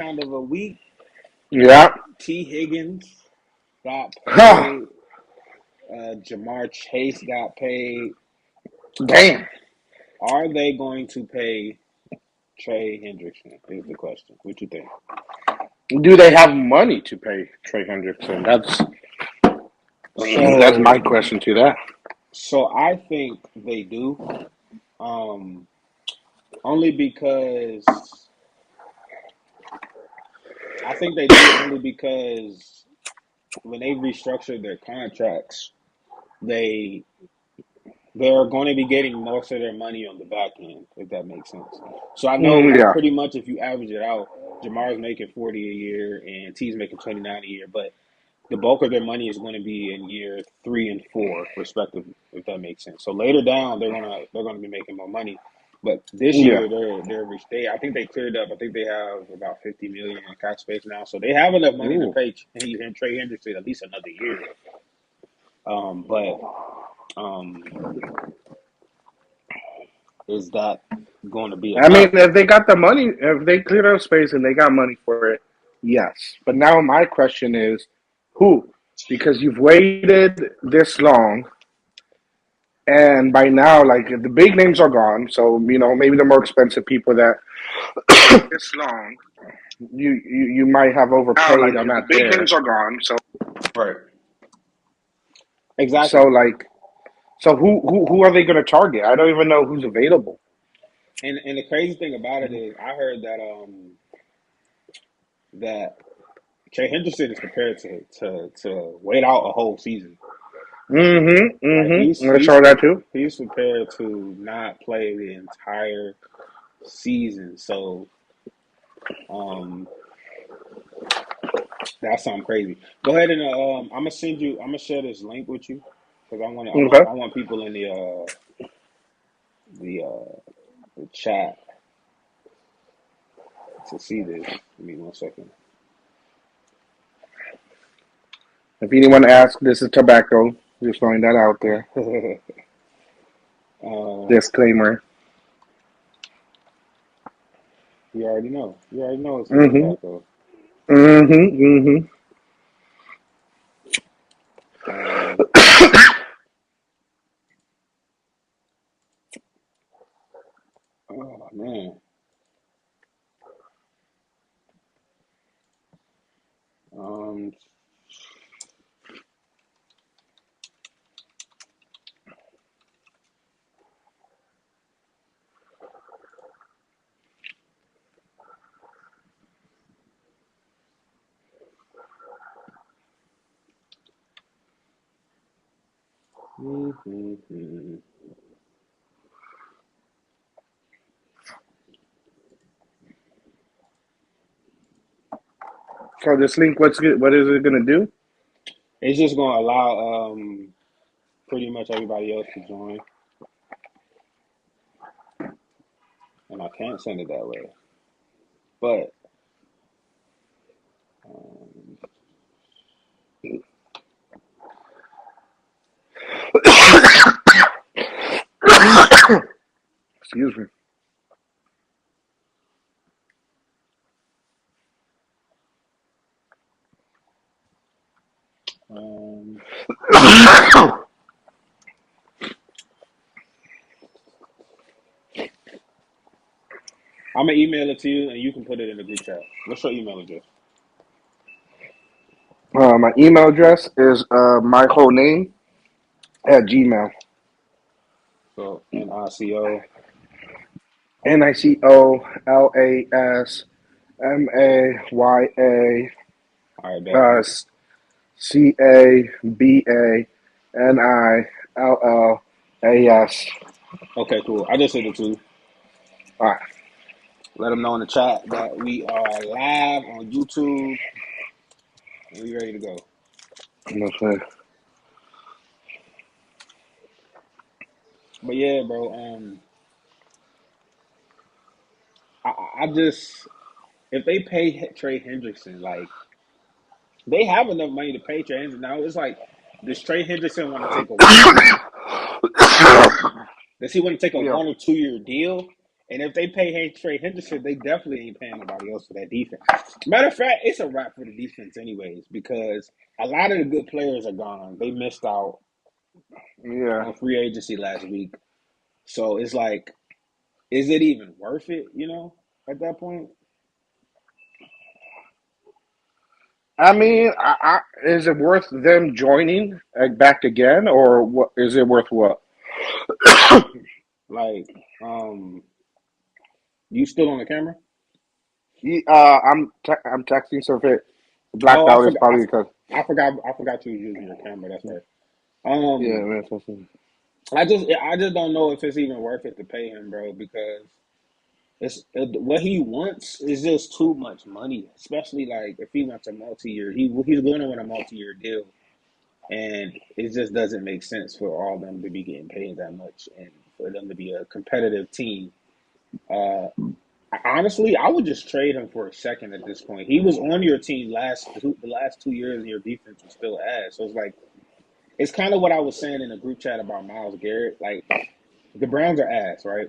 kind of a week. Yeah. T. Higgins got Huh. paid. Jamar Chase got paid. Damn. Are they going to pay Trey Hendrickson? Is the question. What you think? Do they have money to pay Trey Hendrickson? That's my So, question to that. I think they do. Um, Only because I think they do. Only because when they restructured their contracts, they they're going to be getting most of their money on the back end, if that makes sense. So I know, like, Yeah. pretty much if you average it out, Jamar's making 40 a year and T's making 29 a year, but the bulk of their money is going to be in year 3 and 4, respectively, if that makes sense. So later down, they're gonna be making more money. But this Yeah. year, they I think they cleared up. I think they have about 50 million in cap space now, so they have enough money to Ooh. pay Trey Hendrickson at least another year. But is that going to be I mean, enough? if they got the money, if they cleared out space and they got money for it, yes. But now my question is, who? Because you've waited this long, and by now, like the big names are gone. So maybe the more expensive people that this long, you might have Now, overpaid like are the not big there. names are gone, so right, So exactly. like, so who are they going to target? I don't even know who's available. And the crazy thing about it is, I heard that Trey Henderson is prepared to wait out a whole season. Mm-hmm. Like Mm-hmm. I saw that too. he's prepared to not play the entire season. So um, that's something crazy. Go ahead and I'm gonna send you. I'm gonna share this link with you because Okay. I want people in the the chat to see this. Give me 1 second. If anyone asks, this is tobacco. Just throwing that out there. uh, Disclaimer. you already know. You already know it's a Mm-hmm. tobacco. Mm-hmm. Mm-hmm. Um, oh man. Um, So this link, what is it gonna do? it's just gonna allow pretty much everybody else to join, and I can't send it that way. But um, Excuse me. um, I'm gonna email it to you, and you can put it in the group chat. What's your email address? My email address is my whole name at Gmail. So NICO. NICOLASMAYA All right, bet. CABANILLAS. Okay, cool. I just sent it to you. All right. Let them know in the chat that we are live on YouTube and we ready to go. Okay. But yeah, bro. I just if they pay Trey Hendrickson, like they have enough money to pay Trey Hendrickson. Now it's like, does Trey Hendrickson want to take a one or two? Does he want to take a Yeah. 1 or 2 year deal And if they pay Trey Henderson, they definitely ain't paying nobody else for that defense. Matter of fact, it's a wrap for the defense, anyways, because a lot of the good players are gone. They missed out Yeah. on free agency last week. So it's like, is it even worth it, at that point? I mean, is it worth them joining back again, or what? Is it worth what? Like, you still on the camera? I'm texting, so if it blacked Oh, I out, it's forgot. probably because I forgot you were using your camera. That's right. yeah, Um, man. I just don't know if it's even worth it to pay him, bro, because what he wants is just too much money. Especially like if he wants a multi-year, he's going to want a multi-year deal, and it just doesn't make sense for all of them to be getting paid that much and for them to be a competitive team. Uh, Honestly, I would just trade him for a second at this point. He was on your team the last 2 years, and your defense was still ass. So it's like it's kind of what I was saying in the group chat about Miles Garrett. Like the Browns are ass, right?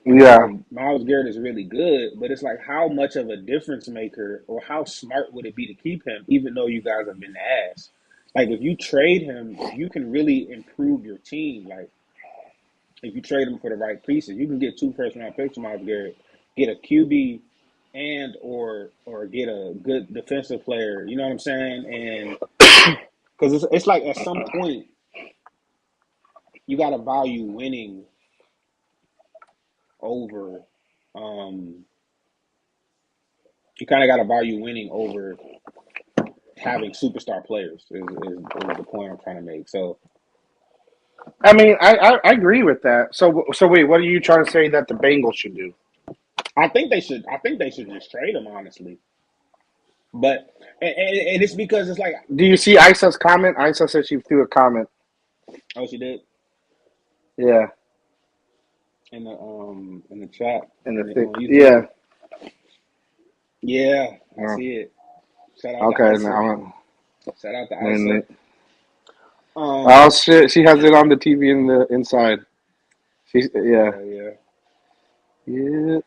And it's Yeah. like Miles Garrett is really good, but it's like how much of a difference maker or how smart would it be to keep him, even though you guys have been ass? Like if you trade him, you can really improve your team. Like if you trade him for the right pieces, you can get 2 first round picks from Miles Garrett, get a QB, and or get a good defensive player. You know what I'm saying? And because it's like at some point you got to value winning over. Um, you kind of got to value winning over having superstar players. Is the point I'm trying to make. So I mean, I agree with that. So wait, what are you trying to say that the Bengals should do? I think they should. I think they should just trade him honestly. But and it's because it's like, Do you see Isa's comment? Isa said she threw a comment. oh, she did Yeah, in the chat in the thing. on YouTube. Yeah. Yeah, I Oh, see it. Shout out to okay. Isa. Now, Shout out to Isa. and oh Um, shit, she has it on the TV in the inside. She's yeah. hell yeah. Yeah.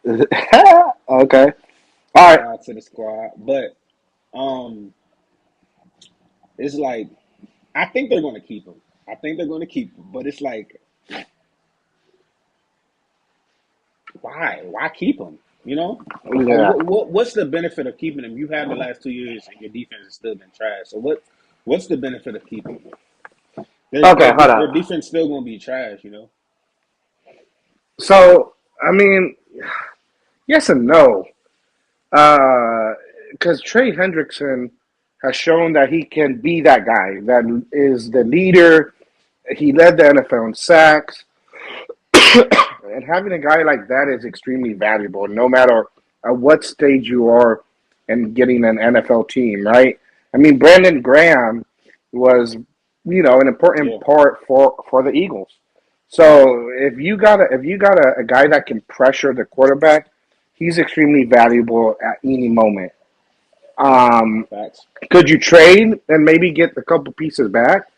Okay. All right. Shout out to the squad. But um, it's like I think they're going to keep him. I think they're going to keep him. But it's like, why? Why keep him? Like Yeah. what's the benefit of keeping him? You have the last 2 years, and your defense has still been trash. So what's the benefit of keeping him? Okay. Hold on. Their defense still going to be trash. So I mean, yes and no. Because Trey Hendrickson has shown that he can be that guy that is the leader. He led the NFL in sacks. And having a guy like that is extremely valuable, no matter at what stage you are in getting an NFL team, right? I mean, Brandon Graham was, an important Yeah. part for the Eagles. So if you got a guy that can pressure the quarterback, he's extremely valuable at any moment. Um, Facts. could you trade and maybe get a couple pieces back?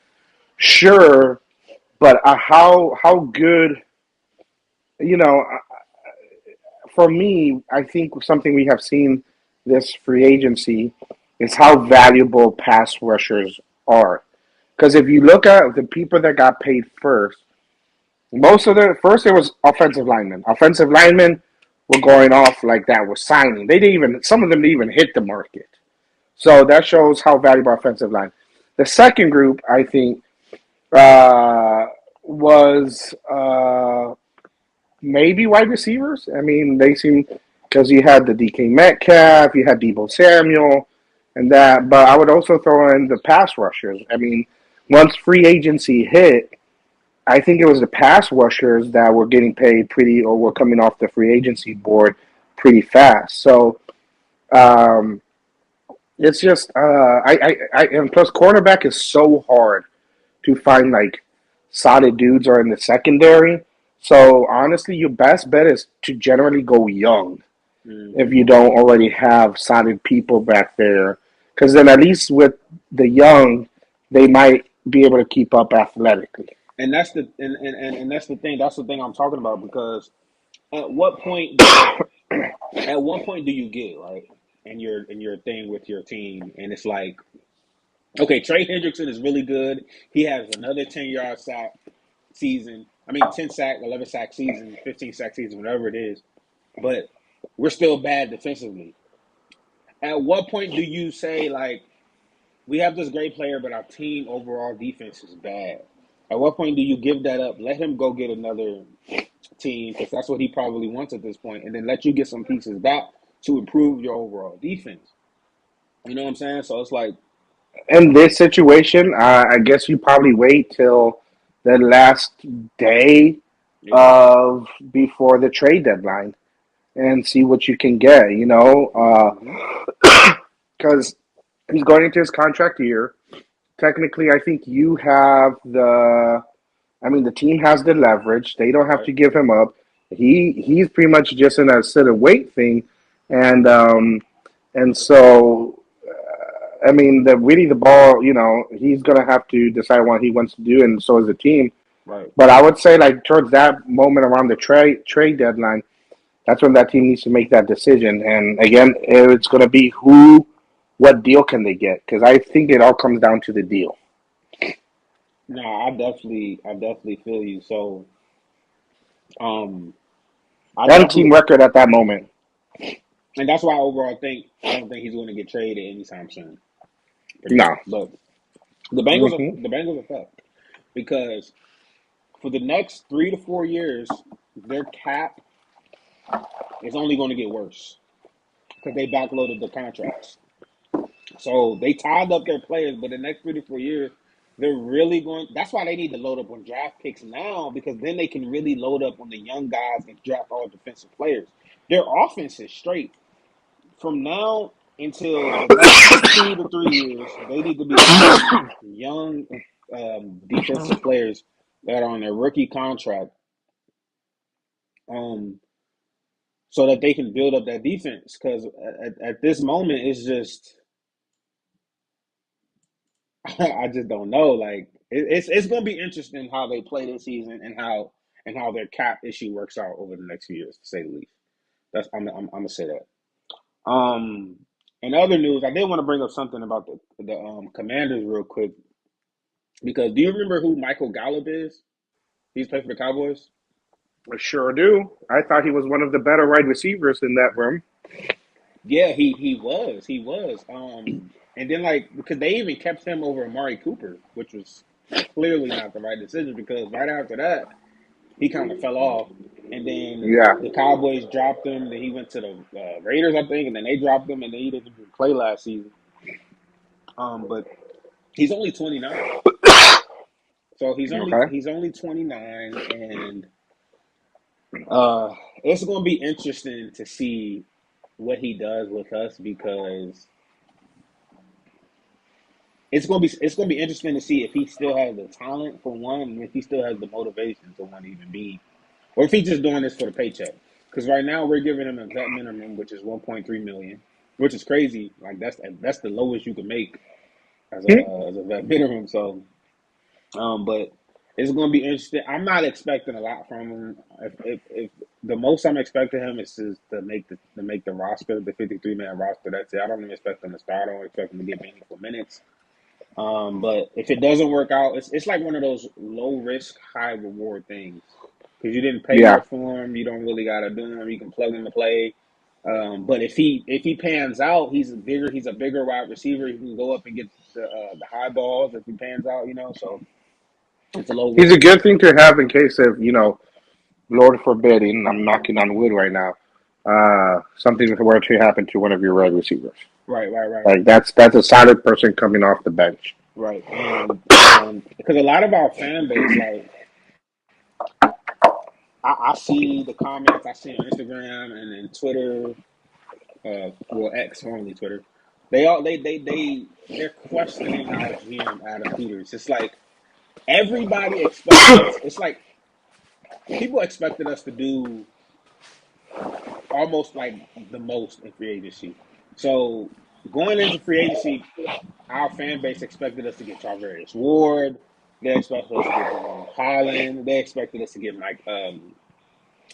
Sure, but how good? You know, for me, I think something we have seen this free agency is how valuable pass rushers are. Because if you look at the people that got paid first, most of the first it was offensive linemen. Offensive linemen were going off like that, were signing. They didn't even some of them didn't even hit the market. So that shows how valuable offensive line. The second group, I think, was maybe wide receivers. I mean, they seem because you had the DK Metcalf, you had Debo Samuel, and that. But I would also throw in the pass rushers. I mean, once free agency hit, I think it was the pass rushers that were getting paid pretty, or were coming off the free agency board pretty fast. So um, it's just, and plus cornerback is so hard to find like solid dudes are in the secondary. So honestly, your best bet is to generally go young if Hmm. you don't already have solid people back there, because then at least with the young, they might be able to keep up athletically. And that's the and that's the thing. That's the thing I'm talking about because at what point does at what point do you get right in your thing with your team, and it's like, okay, Trey Hendrickson is really good. He has another 10-yard sack season. I mean, 10 sack, 11 sack season, 15 sack season, whatever it is. But we're still bad defensively. At what point do you say, like, we have this great player, but our team overall defense is bad? At what point do you give that up? Let him go get another team, because that's what he probably wants at this point, and then let you get some pieces back to improve your overall defense. You know what I'm saying? So it's like, In this situation, I guess you probably wait till the last day yeah, of before the trade deadline and see what you can get. hmm Because he's going into his contract year. Technically, I think you have the. I mean, the team has the leverage. They don't have right, to give him up. He's pretty much just in a sit and wait thing, and so I mean, the really the ball. He's gonna have to decide what he wants to do, and so is the team. right. But I would say, like towards that moment around the trade deadline, that's when that team needs to make that decision. And again, it's gonna be what deal can they get? Because I think it all comes down to the deal No, I definitely feel you. So, um, I and team definitely, record at that moment. and that's why overall I don't think he's going to get traded anytime soon, pretty No. much. But Hmm. the Bengals are fucked because for the next 3 to 4 years, their cap is only going to get worse because they backloaded the contracts. So they tied up their players, but the next 3 to 4 years, they're really going. That's why they need to load up on draft picks now, because then they can really load up on the young guys and draft all defensive players. Their offense is straight from now until the next 2 to 3 years. They need to be adding young defensive players that are on their rookie contract, um, so that they can build up that defense. Because at this moment, it's just I just don't know. Like it's going to be interesting how they play this season, and how their cap issue works out over the next few years, to say the least. I'm gonna say that. Um, in other news, I did want to bring up something about the Commanders real quick, because do you remember who Michael Gallup is? He's played for the Cowboys. I sure do. I thought he was one of the better wide receivers in that room. Yeah, he was. And then, like, because they even kept him over Amari Cooper, which was clearly not the right decision, because right after that he kind of fell off, and then Yeah. the Cowboys dropped him. Then he went to the Raiders, I think, and then they dropped him, and then he didn't even play last season. But he's only 29, so Okay. he's only 29, and uh, it's going to be interesting to see what he does with us, because it's going to be interesting to see if he still has the talent for one, and if he still has the motivation to want to even be, or if he's just doing this for the paycheck. Because right now we're giving him a vet minimum, which is 1.3 million, which is crazy. Like that's the lowest you can make as a vet minimum. So, but it's going to be interesting. I'm not expecting a lot from him. If the most I'm expecting him is to make the roster, the 53-man roster. That's it. I don't even expect him to start. I don't expect him to get meaningful minutes. But if it doesn't work out, it's like one of those low risk, high reward things, because you didn't pay Yeah. much for him. You don't really got to do him. You can plug him to play. But if he pans out, he's a bigger wide receiver. He can go up and get the high balls if he pans out. So it's a low He's risk. a good thing to have in case of, Lord forbidding, I'm knocking on wood right now, something were to happen to one of your wide receivers. Right, right, right, Like that's a solid person coming off the bench. right. And because a lot of our fan base, like, I see the comments I see on Instagram and then Twitter, well, X, formerly Twitter. They're questioning our GM Adam Peters. It's like everybody expected us. It's like people expected us to do almost like the most in free agency. So going into free agency, our fan base expected us to get Charvarius Ward. They expected us to get Jerome Holland. They expected us to get Mike.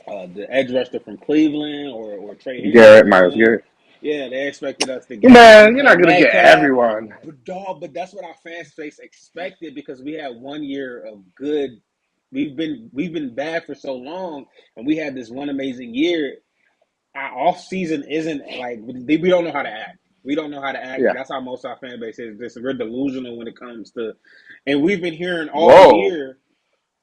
the edge rusher from Cleveland or Trey Garrett, Miles Hendrickson. Garrett. Yeah, they expected us to get Man, you're DK not gonna get Metcalf. everyone. But dog, but that's what our fan space expected because we had 1 year of good. We've been bad for so long, and we had this one amazing year. Our off season isn't like we don't know how to act. We don't know how to act. Yeah. That's how most of our fan base is. This we're delusional when it comes to, and we've been hearing all Whoa. year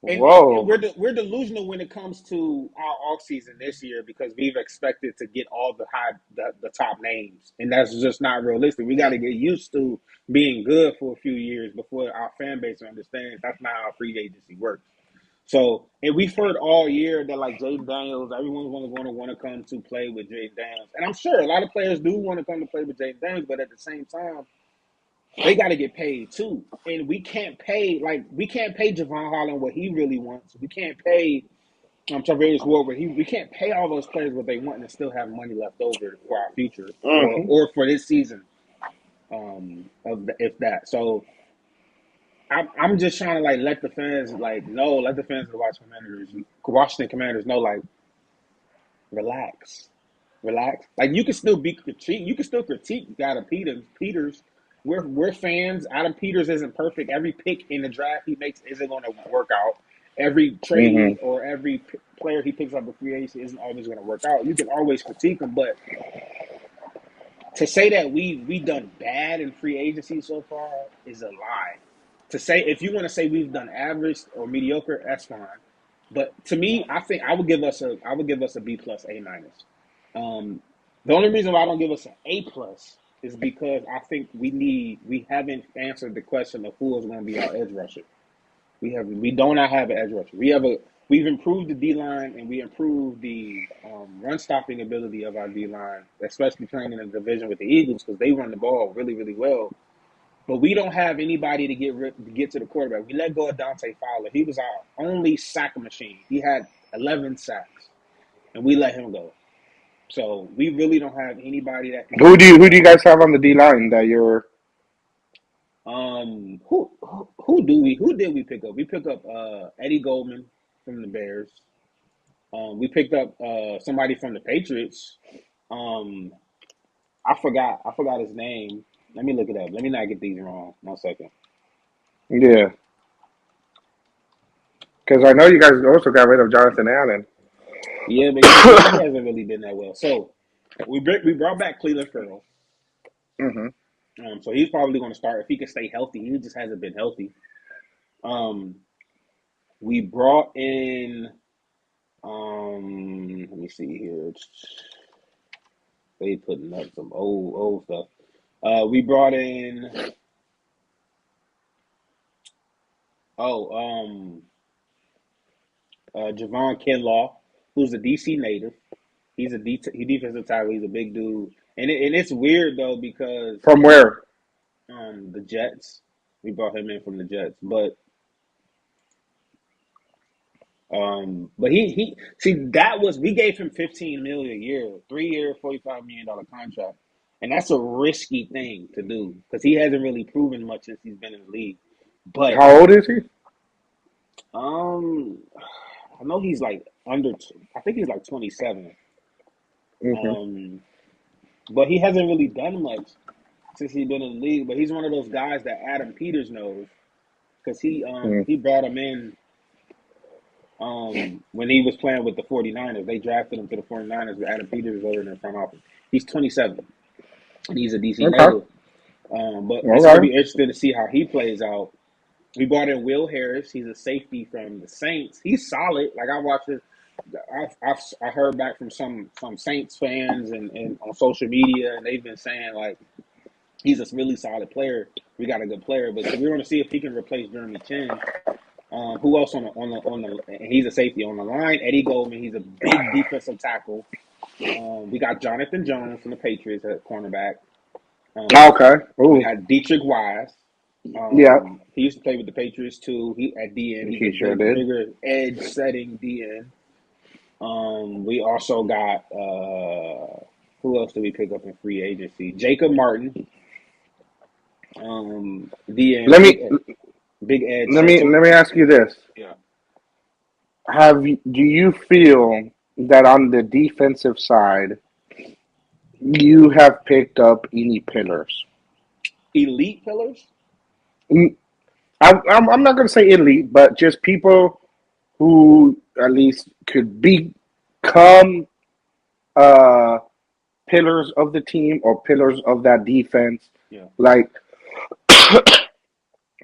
and Whoa. we're delusional when it comes to our off season this year because we've expected to get all the top names, and that's just not realistic. We got to get used to being good for a few years before our fan base understands that's not how free agency works. So, and we've heard all year that like Jaden Daniels, everyone's going to want to come to play with Jaden Daniels, and I'm sure a lot of players do want to come to play with Jaden Daniels, but at the same time they got to get paid too. And we can't pay Javon Holland what he really wants. We can't pay Travis Ward what we can't pay all those players what they want and still have money left over for our future Mm-hmm. or for this season. If that. So I'm just trying to like let the fans know, let the fans of the Washington Commanders know like relax. Relax. Like you can still be critique. You can still critique Adam Peters. We're fans. Adam Peters isn't perfect. Every pick in the draft he makes isn't going to work out. Every Mm-hmm. trade or every player he picks up a free agency isn't always going to work out. You can always critique him, but to say that we done bad in free agency so far is a lie. To say if you want to say we've done average or mediocre, that's fine. But to me, I think I would give us a B plus A minus. Um, the only reason why I don't give us an A plus is because I think we haven't answered the question of who is going to be our edge rusher. We do not have an edge rusher. We've improved the D line and we improved the run stopping ability of our D line, especially playing in a division with the Eagles because they run the ball really really well. But we don't have anybody to get to the quarterback. We let go of Dante Fowler. He was our only sack machine. He had 11 sacks, and we let him go. So we really don't have anybody that can Who get do to you the who do you quarterback. guys have on the D line that you're Who did we pick up? We picked up Eddie Goldman from the Bears. We picked up somebody from the Patriots. Um, I forgot his name. Let me look it up. Let me not get these wrong. 1 second. yeah? Because I know you guys also got rid of Jonathan Allen. Yeah, but he hasn't really been that well. So we brought back Cleveland Farrell. Mm-hmm. So he's probably going to start if he can stay healthy. He just hasn't been healthy. Um, we brought in. Let me see here. They putting up some old stuff. We brought in. Oh, Javon Kinlaw, who's a DC native. He's he defensive tackle. He's a big dude, and it's weird though because From where? the Jets. We brought him in from the Jets, but he see that was we gave him 15 million a year, 3 year, $45 million contract, and that's a risky thing to do because he hasn't really proven much since he's been in the league. But How old is he? um, I know he's like I think he's like 27. Mm-hmm. Um, but he hasn't really done much since he's been in the league. But he's one of those guys that Adam Peters knows because he brought him in when he was playing with the 49ers. They drafted him to the 49ers with Adam Peters over in the front office. He's 27 and he's a DC Okay. native. But it's going to Okay. be interesting to see how he plays out. We brought in Will Harris. He's a safety from the Saints. He's solid. Like I watched it. I heard back from some Saints fans and on social media, and they've been saying like he's a really solid player. We got a good player, but so we're going to see if he can replace Jeremy Chin. Who else and he's a safety on the line? Eddie Goldman. He's a big defensive tackle. We got Jonathan Jones from the Patriots at cornerback. Okay. We Ooh. got Dietrich Wise. Yeah. He used to play with the Patriots too. He at DN. He's a He sure did. bigger edge setting DN. We also got who else did we pick up in free agency? Jacob Martin, Let DN, me big edge let set. me So let me ask you this: yeah, do you feel? that on the defensive side you have picked up any pillars. Elite pillars. Mm, I'm not going to say elite, but just people who at least could become uh, pillars of the team or pillars of that defense. Yeah, Like,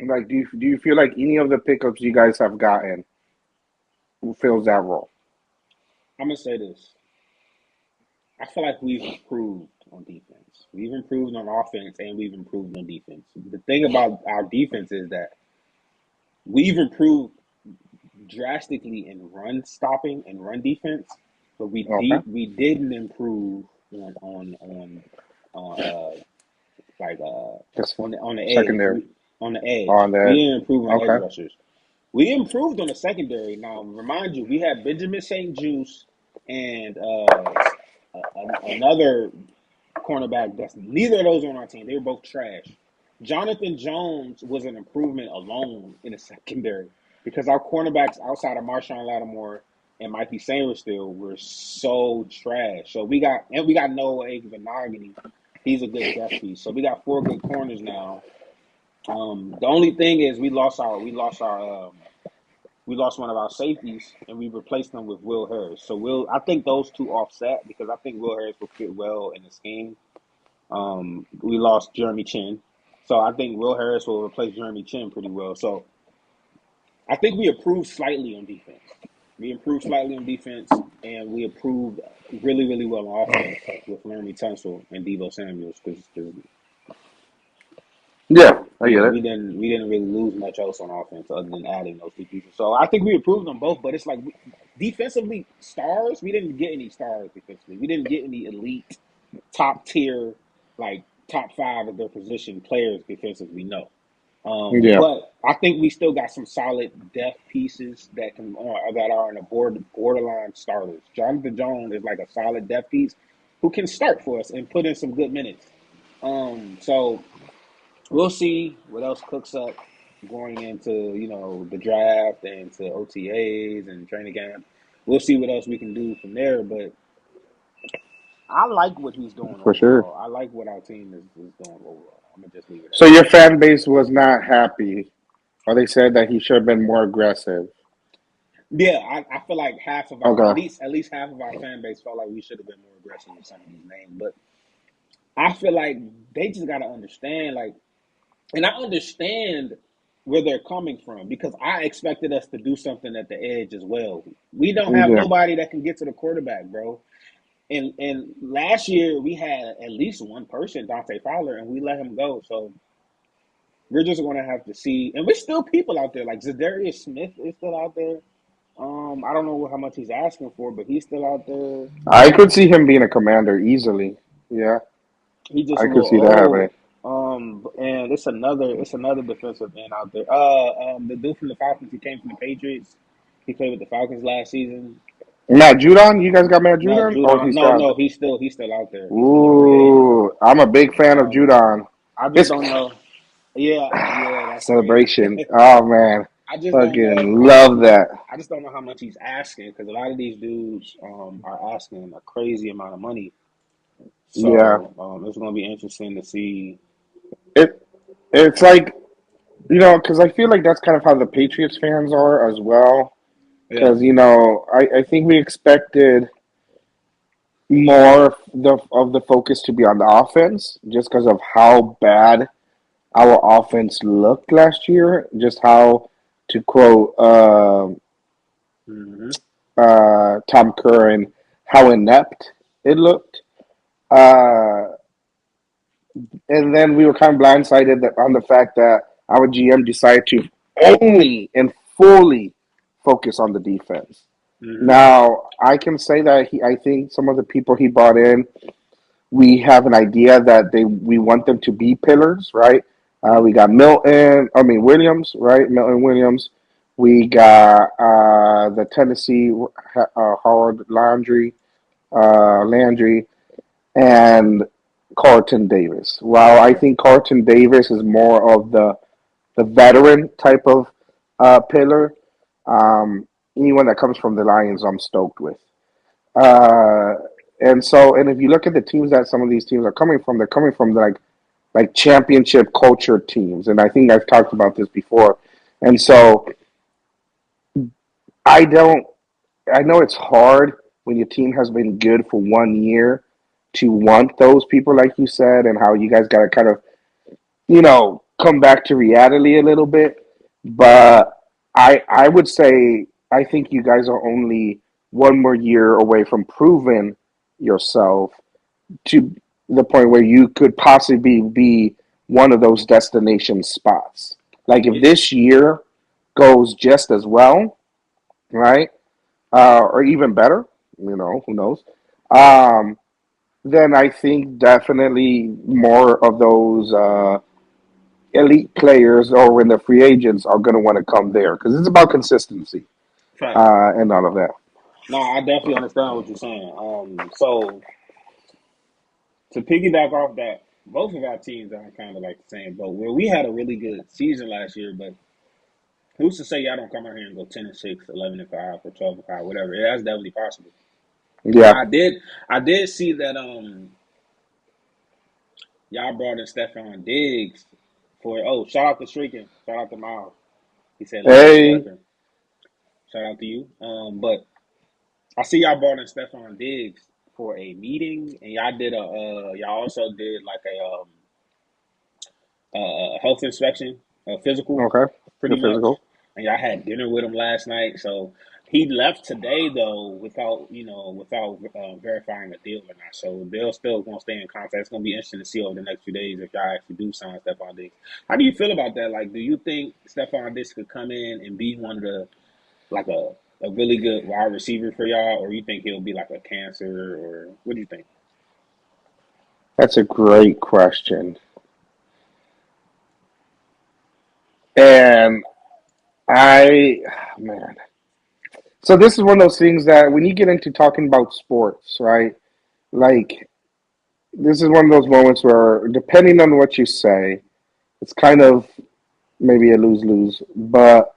like do you feel like any of the pickups you guys have gotten fills that role? I'm gonna say this. I feel like we've improved on defense. We've improved on offense, and we've improved on defense. The thing about our defense is that we've improved drastically in run stopping and run defense, but Okay, we didn't improve on like that's on the edge. secondary On the edge, on the we edge. didn't improve on edge Okay, rushers. We improved on the secondary. Now, remind you, we had Benjamin St. Juice and another cornerback. That's neither of those on our team. They were both trash. Jonathan Jones was an improvement alone in the secondary because our cornerbacks outside of Marshawn Lattimore and Mikey Sainristil were so trash. So we got Noah Igbinoghene. He's a good depth piece. So we got four good corners now. The only thing is we lost one of our safeties and we replaced them with Will Harris. So I think those two offset because I think Will Harris will fit well in the scheme. We lost Jeremy Chin. So I think Will Harris will replace Jeremy Chin pretty well. So I think we improved slightly on defense. We improved slightly on defense, and we improved really, really well on offense with Laramie Tunsil and Devo Samuels because yeah, I get it. we didn't really lose much else on offense other than adding those two people. So I think we improved on both, but it's like defensively stars. We didn't get any stars defensively. We didn't get any elite top tier like top five of their position players defensively. No. Yeah, But I think we still got some solid depth pieces that are in the borderline starters. Jonathan Jones is like a solid depth piece who can start for us and put in some good minutes. So we'll see what else cooks up going into the draft and to OTAs and training camp. We'll see what else we can do from there. But I like what he's doing for sure. overall. I like what our team is doing overall. I'm gonna just leave it So at your that. fan base was not happy, or they said that he should have been more aggressive. Yeah, I feel like half of our Okay. at least half of our fan base felt like we should have been more aggressive with some of these names. But I feel like they just gotta understand, like, and I understand where they're coming from because I expected us to do something at the edge as well. We don't have Yeah. nobody that can get to the quarterback, bro. And last year we had at least one person, Dante Fowler, and we let him go. So we're just gonna have to see. And we're still people out there. Like Zadarius Smith is still out there. I don't know how much he's asking for, but he's still out there. I could see him being a commander easily. Yeah, He's just I a could little see that happening. old. And it's another defensive end out there. The dude from the Falcons, he came from the Patriots. He played with the Falcons last season. Matt Judon, you guys got Matt No, Judon? Or Judon. he's No, gone? no, he's still out there. He's still a free agent. Ooh, I'm a big fan of Um, Judon. I just His don't know. Yeah, that's crazy. celebration. Oh man, I just don't know. fucking love that. I just don't know how much he's asking because a lot of these dudes are asking a crazy amount of money. Yeah, So it's going to be interesting to see. it it's like because I feel like that's kind of how the Patriots fans are as well. Yeah. Because I think we expected more of the focus to be on the offense, just because of how bad our offense looked last year. Just how, to quote Hmm. Tom Curran, how inept it looked. Uh, and then we were kind of blindsided on the fact that our GM decided to only and fully focus on the defense. Hmm. Now, I can say that I think some of the people he brought in, we have an idea that we want them to be pillars, right? We got Williams, right? Milton Williams. We got the Tennessee Howard Landry, and Carlton Davis. While I think Carlton Davis is more of the veteran type of pillar, anyone that comes from the Lions, I'm stoked with. Uh, and if you look at the teams that some of these teams are coming from, they're coming from like championship culture teams, and I think I've talked about this before. And so I don't. I know it's hard when your team has been good for 1 year to want those people, like you said, and how you guys got to kind of come back to reality a little bit. But I would say I think you guys are only one more year away from proving yourself to the point where you could possibly be one of those destination spots. Like if Yeah, this year goes just as well, right, or even better, who knows? Um, then I think definitely more of those elite players or when the free agents are going to want to come there because it's about consistency fact. and all of that. No, I definitely understand what you're saying. So to piggyback off that, both of our teams are kind of like the same boat. Where we had a really good season last year, but who's to say y'all don't come out here and go 10-6, 11-5, or 12-5, whatever? Yeah, that's definitely possible. Yeah. Now I did see that y'all brought in Stephon Diggs for shout out to Streaking, shout out to Miles. He said legacy Hey. worker. Shout out to you. But I see y'all brought in Stephon Diggs for a meeting, and y'all also did like a health inspection, a physical, Okay. The pretty much. physical. And y'all had dinner with him last night. So he left today though without verifying a deal or not. So they'll still gonna stay in contact. It's gonna be interesting to see over the next few days if y'all actually do sign Stephon Diggs. How do you feel about that? Like, do you think Stephon Diggs could come in and be one of the like a really good wide receiver for y'all, or you think he'll be like a cancer, or what do you think? That's a great question. And I, man. So this is one of those things that when you get into talking about sports, right? Like this is one of those moments where, depending on what you say, it's kind of maybe a lose lose. But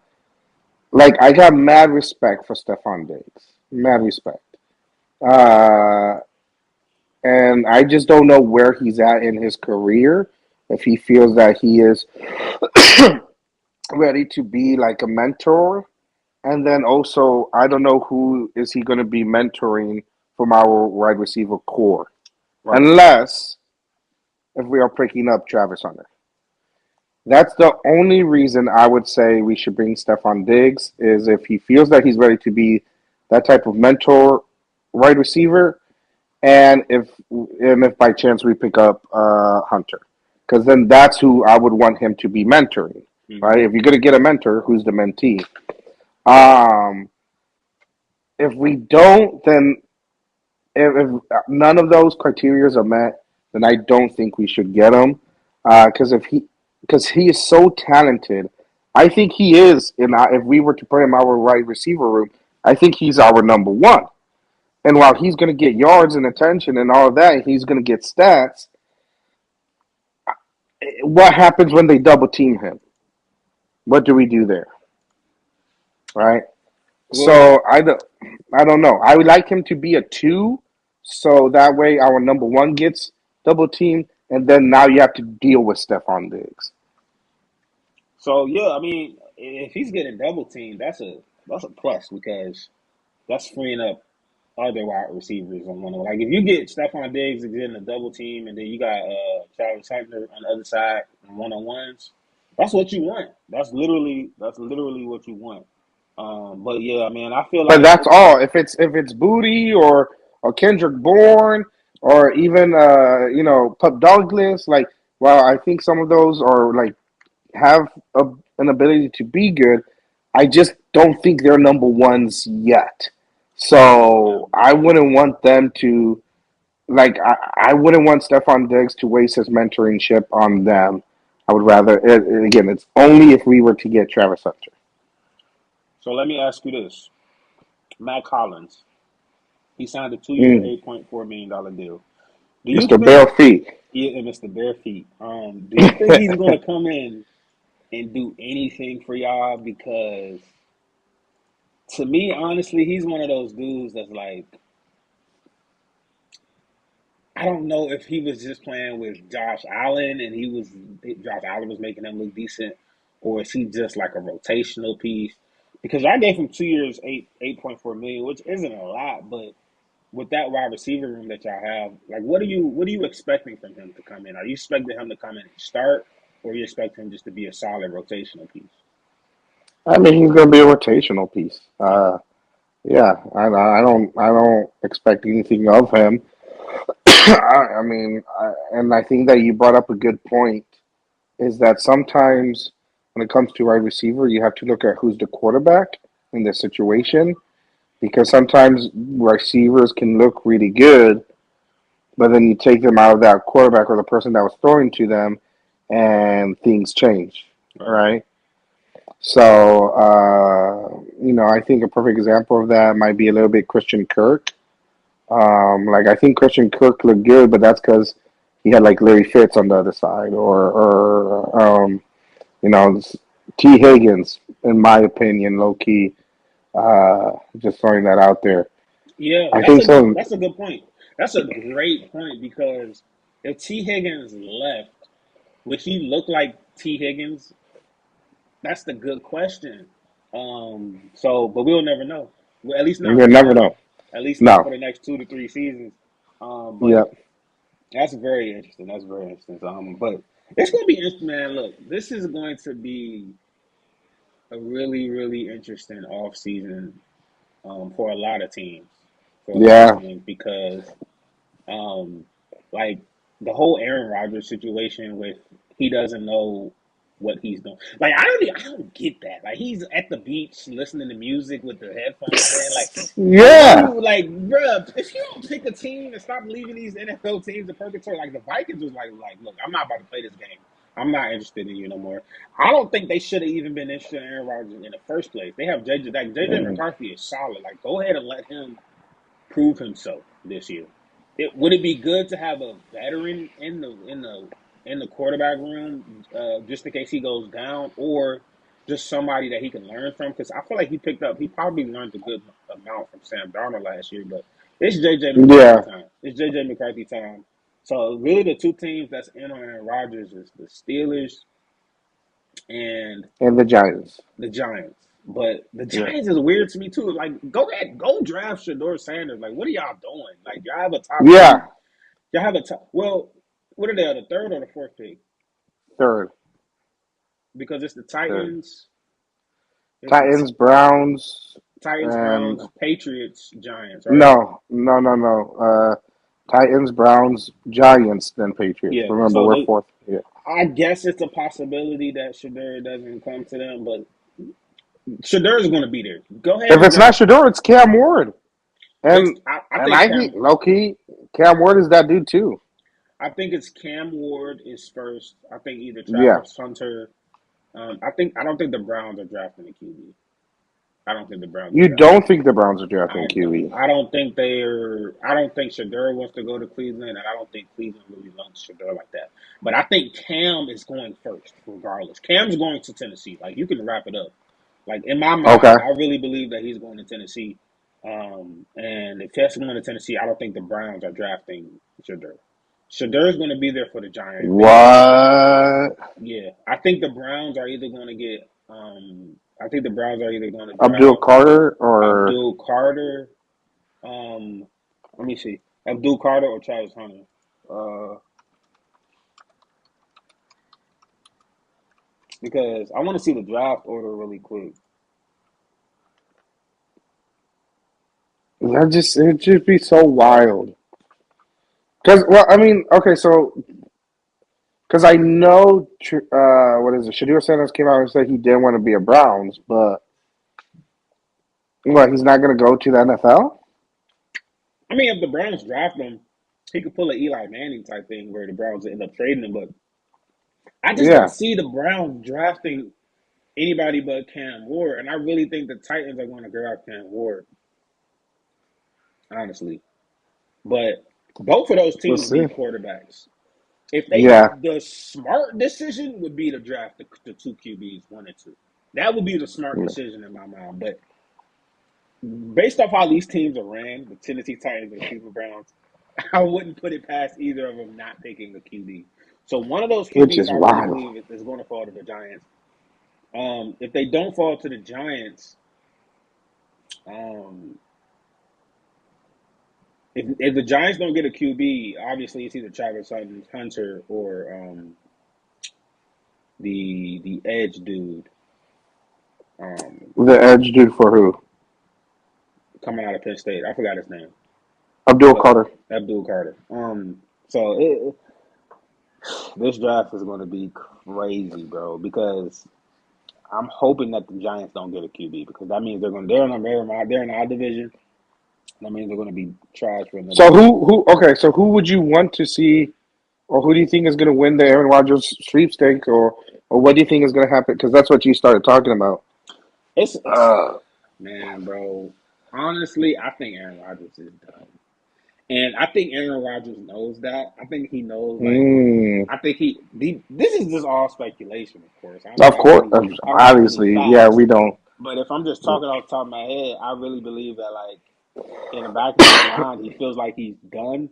like, I got mad respect for Stephon Diggs, mad respect. Uh, and I just don't know where he's at in his career. If he feels that he is ready to be like a mentor, and then also I don't know who is he going to be mentoring from our wide receiver core, Right. unless if we are picking up Travis Hunter. That's the only reason I would say we should bring Stephon Diggs is if he feels that he's ready to be that type of mentor wide receiver, and if by chance we pick up Hunter, because then that's who I would want him to be mentoring, right? Mm-hmm. If you're gonna get a mentor, who's the mentee? Um, if we don't, then if none of those criteria are met, then I don't think we should get him. Because he is so talented, I think he is. If we were to put him in our wide receiver room, I think he's our number one. And while he's going to get yards and attention and all of that, he's going to get stats. What happens when they double team him? What do we do there, right? Well, So I don't know. I would like him to be a two, so that way our number one gets double teamed, and then now you have to deal with Stephon Diggs. so yeah, I mean, if he's getting double teamed, that's a plus because that's freeing up other wide receivers on one. Like if you get Stephon Diggs and getting a double team, and then you got Travis Hunter on the other side one on ones, that's what you want. That's literally what you want. But yeah, man, I feel But like that's all. If it's Booty or Kendrick Bourne or even Pup Douglas, like well, I think some of those are like have an ability to be good. I just don't think they're number ones yet. yeah. So I wouldn't want them to I wouldn't want Stephon Diggs to waste his mentoring ship on them. I would rather again. It's only if we were to get Travis Hunter. So let me ask you this: Matt Collins, he signed a 2 year, Mm. $8.4 million deal. Do you Mr. Bare think Feet. he and Mr. Bare Feet? Do you think he's going to come in and do anything for y'all? Because to me, honestly, he's one of those dudes that's like I don't know if he was just playing with Josh Allen and Josh Allen was making him look decent, or is he just like a rotational piece? Because I gave him 2 years, 8.4 million, which isn't a lot, but with that wide receiver room that y'all have, like what are you expecting from him to come in? Are you expecting him to come in and start, or are you expecting him just to be a solid rotational piece? I mean, he's going to be a rotational piece. Okay. Yeah, I don't expect anything of him. I mean, and I think that you brought up a good point. Is that sometimes when it comes to wide receiver, you have to look at who's the quarterback in the situation because sometimes receivers can look really good, but then you take them out of that quarterback or the person that was throwing to them, and things change, Right. right? So, I think a perfect example of that might be a little bit Christian Kirk. Like I think Christian Kirk looked good, but that's because he had like Larry Fitz on the other side, or you know, T Higgins, in my opinion, low key. Just throwing that out there. Yeah, I that's think a good so. that's a good point. That's a great point because if T Higgins left, would he look like T Higgins? That's the good question. But we'll never know. Well, at least not You for never now. know. At least not for No. the next 2 to 3 seasons. But Yep. that's very interesting. That's very interesting. But it's going to be interesting, man. Look, this is going to be a really, really interesting off season for a lot of teams. For a lot of Yeah. teams because Um, like the whole Aaron Rodgers situation with he doesn't know what he's doing. Like I don't get that. Like he's at the beach listening to music with the headphones in. Like what are Yeah. you like, bruh? If you don't pick a team and stop leaving these NFL teams in purgatory, like the Vikings was like, look, I'm not about to play this game. I'm not interested in you no more. I don't think they should have even been interested in Aaron Rodgers in the first place. They have JJ. Like JJ Mm. McCarthy is solid. Like go ahead and let him prove himself this year. Would it be good to have a veteran in the quarterback room just in case he goes down, or just somebody that he can learn from? Because I feel like he probably learned a good amount from Sam Darnold last year, but it's JJ McCarthy Yeah. time. It's JJ McCarthy time. So really, the two teams that's in on Aaron Rodgers is the Steelers and And the Giants. the Giants. But the Yeah. Giants is weird to me too. Like, go ahead, go draft Shador Sanders. Like, what are y'all doing? Like, y'all have a top three. Yeah. Y'all have a top. Well, what are they? The third or the fourth pick? Third. Because it's the Third. Titans. It's the Titans, Browns, Titans, and Browns, Patriots, Giants. Right? no. Titans, Browns, Giants, then Patriots. Yeah. Remember, So we're fourth. Yeah. I guess it's a possibility that Shador doesn't come to them, but Shador is going to be there. Go ahead If and it's not draft. Shador, it's Cam Ward. And I and think I think Cam. low key, Cam Ward is that dude too. I think it's Cam Ward is first. I think either Yeah. Travis Hunter. I don't think the Browns are drafting a QB. I don't think the Browns are You drafting. don't think the Browns are I drafting don't think. QE? I don't think they're. I don't think Shador wants to go to Cleveland, and I don't think Cleveland really wants Shador like that. But I think Cam is going first, regardless. Cam's going to Tennessee. Like you can wrap it up. Like in my Okay. mind, I really believe that he's going to Tennessee. And if Tess going to Tennessee, I don't think the Browns are drafting Shador. Shador's going to be there for the Giants. They're going to get. What? Yeah, I think the Browns are either going to get. I think the Browns are either going to Abdul draft Carter or Abdul Carter. Um, Let me see, Abdul Carter or Travis Hunter. Uh, because I want to see the draft order really quick. that just it just be so wild. Because well, I mean, okay, so because I know what is it? Shadur Sanders came out and said he didn't want to be a Browns, but what? He's not going to go to the NFL? I mean, if the Browns draft him, he could pull an Eli Manning type thing where the Browns end up trading him. But I just don't Yeah. see the Browns drafting anybody but Cam Ward, and I really think the Titans are going to draft Cam Ward, honestly. But both of those We'll teams see. need quarterbacks. If they, Yeah. the smart decision would be to draft the two QBs, one and two. That would be the smart decision in my mind. But based off how these teams are ran, the Tennessee Titans and the Cleveland Browns, I wouldn't put it past either of them not picking a QB. So one of those which QBs, is I really wild. believe is going to fall to the Giants. If they don't fall to the Giants, um, if the Giants don't get a QB, obviously it's either Travis Hunter or the edge dude um, The edge dude for who? coming out of Penn State. I forgot his name, Abdul but Carter. Abdul Carter. So this draft is going to be crazy, bro, because I'm hoping that the Giants don't get a QB because that means they're in our division. That means they're going to be trash for another So division. who? Okay, so who would you want to see, or who do you think is going to win the Aaron Rodgers sweepstake, or what do you think is going to happen? Because that's what you started talking about. It's Uh, man, bro. Honestly, I think Aaron Rodgers is done. And I think Aaron Rodgers knows that. I think he knows, like, mm, I think this is just all speculation, of course. of course, I don't have any obviously, yeah, facts. we don't. But if I'm just talking off the top of my head, I really believe that, like, in the back of his mind, he feels like he's done.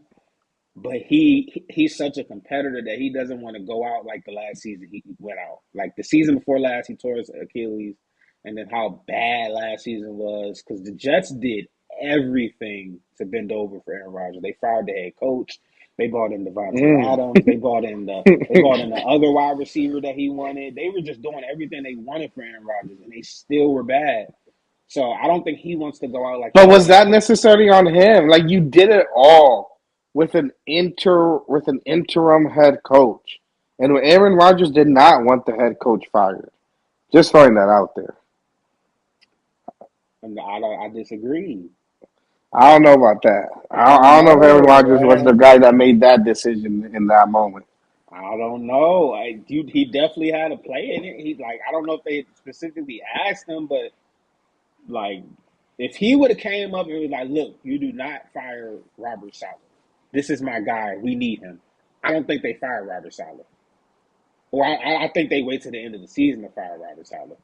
But he's such a competitor that he doesn't want to go out like the last season he went out. Like the season before last, he tore his Achilles, and then how bad last season was because the Jets did everything to bend over for Aaron Rodgers. They fired the head coach. They brought in Devontae Mm. Adams. They brought in the other wide receiver that he wanted. They were just doing everything they wanted for Aaron Rodgers, and they still were bad. So I don't think he wants to go out like But that. was that necessarily on him? Like you did it all with an interim head coach, and Aaron Rodgers did not want the head coach fired. Just throwing that out there. And I disagree. I don't know about that. I I don't don't know if Aaron know, Rodgers was the man. guy that made that decision in that moment. I don't know. He definitely had a play in it. He's like, I don't know if they specifically asked him, but like, if he would have came up and was like, "Look, you do not fire Robert Saleh. This is my guy. We need him." I don't think they fire Robert Saleh, or I think they wait to the end of the season to fire Robert Saleh.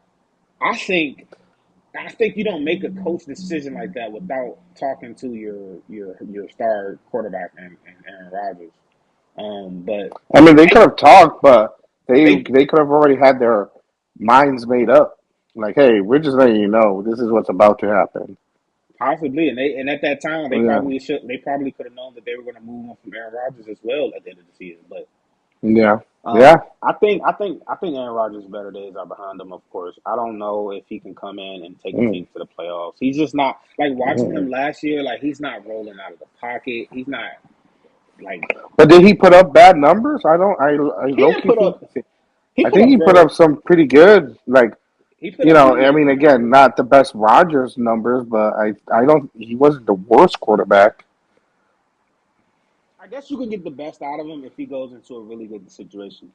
I think I think you don't make a coach decision like that without talking to your star quarterback and Aaron Rodgers. But I mean, they I could have talked, but they they they could have already had their minds made up. Like, hey, we're just letting you know this is what's about to happen. possibly and at that time Yeah, they probably could have known that they were going to move on from Aaron Rodgers as well at the end of the season. But yeah, yeah. I think Aaron Rodgers' better days are behind him. Of course, I don't know if he can come in and take a Mm. team to the playoffs. He's just not like watching him Mm. last year. Like he's not rolling out of the pocket. He's not like But did he put up bad numbers? I he low didn't key put think. up. He I put think up he put very. up some pretty good, like He put up I mediocre mean, numbers. again, not the best Rodgers numbers, but I don't. He wasn't the worst quarterback. I guess you could get the best out of him if he goes into a really good situation.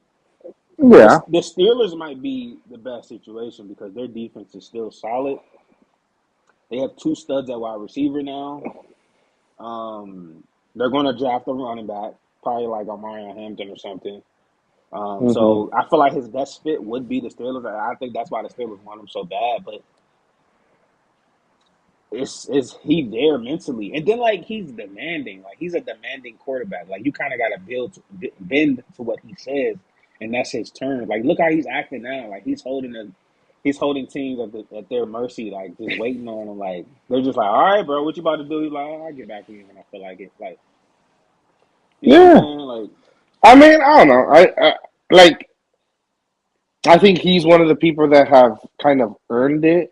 Yeah. The Steelers might be the best situation because their defense is still solid. They have two studs at wide receiver now. They're going to draft a running back, probably like Omarion Hampton or something. Hmm. So I feel like his best fit would be the Steelers. I think that's why the Steelers want him so bad. But is he there mentally? And then like he's demanding, like he's a demanding quarterback. Like you kind of got to bend to what he says, and that's his turn. Like look how he's acting now. Like he's holding teams at their mercy, like just waiting on them. Like they're just like, all right, bro, what you about to do? He's like, oh, I'll get back to you when I feel like it. Like you know what I'm Yeah. saying? Like I mean, I don't know. Like. I think he's one of the people that have kind of earned it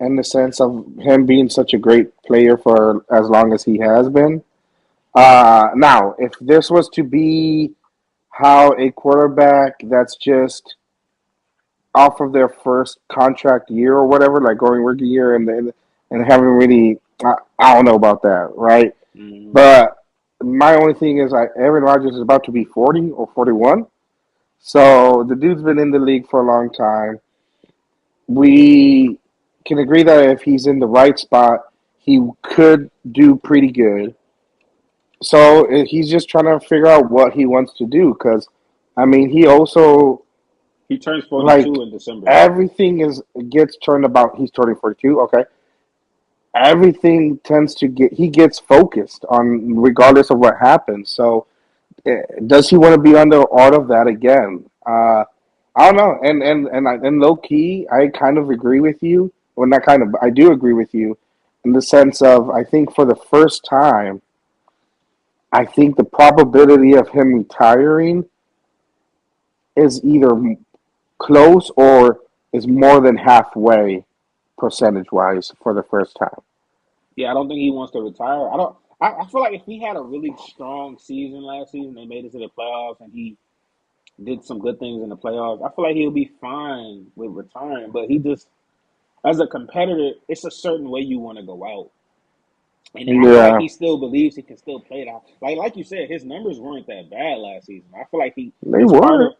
in the sense of him being such a great player for as long as he has been. Now, if this was to be how a quarterback that's just off of their first contract year or whatever, like going rookie year and haven't really, I don't know about that, right? mm-hmm. But my only thing is, Aaron Rodgers is about to be 40 or 41, so the dude's been in the league for a long time. We can agree that if he's in the right spot, he could do pretty good. So he's just trying to figure out what he wants to do because, I mean, he also He turns like 42 in December. everything is gets turned about. He's turning 42. Okay, everything tends to get he gets focused on regardless of what happens. So does he want to be under all of that again? I don't know. And low key, I kind of agree with you. Well, not kind of, I do agree with you in the sense of I think for the first time, I think the probability of him retiring is either close or is more than halfway percentage wise for the first time. Yeah, I don't think he wants to retire. I don't. I feel like if he had a really strong season last season, they made it to the playoffs, and he did some good things in the playoffs. I feel like he'll be fine with retiring. But he just, as a competitor, it's a certain way you want to go out. And I feel like Yeah, he still believes he can still play it out. Like you said, his numbers weren't that bad last season. I feel like they it's part were. of.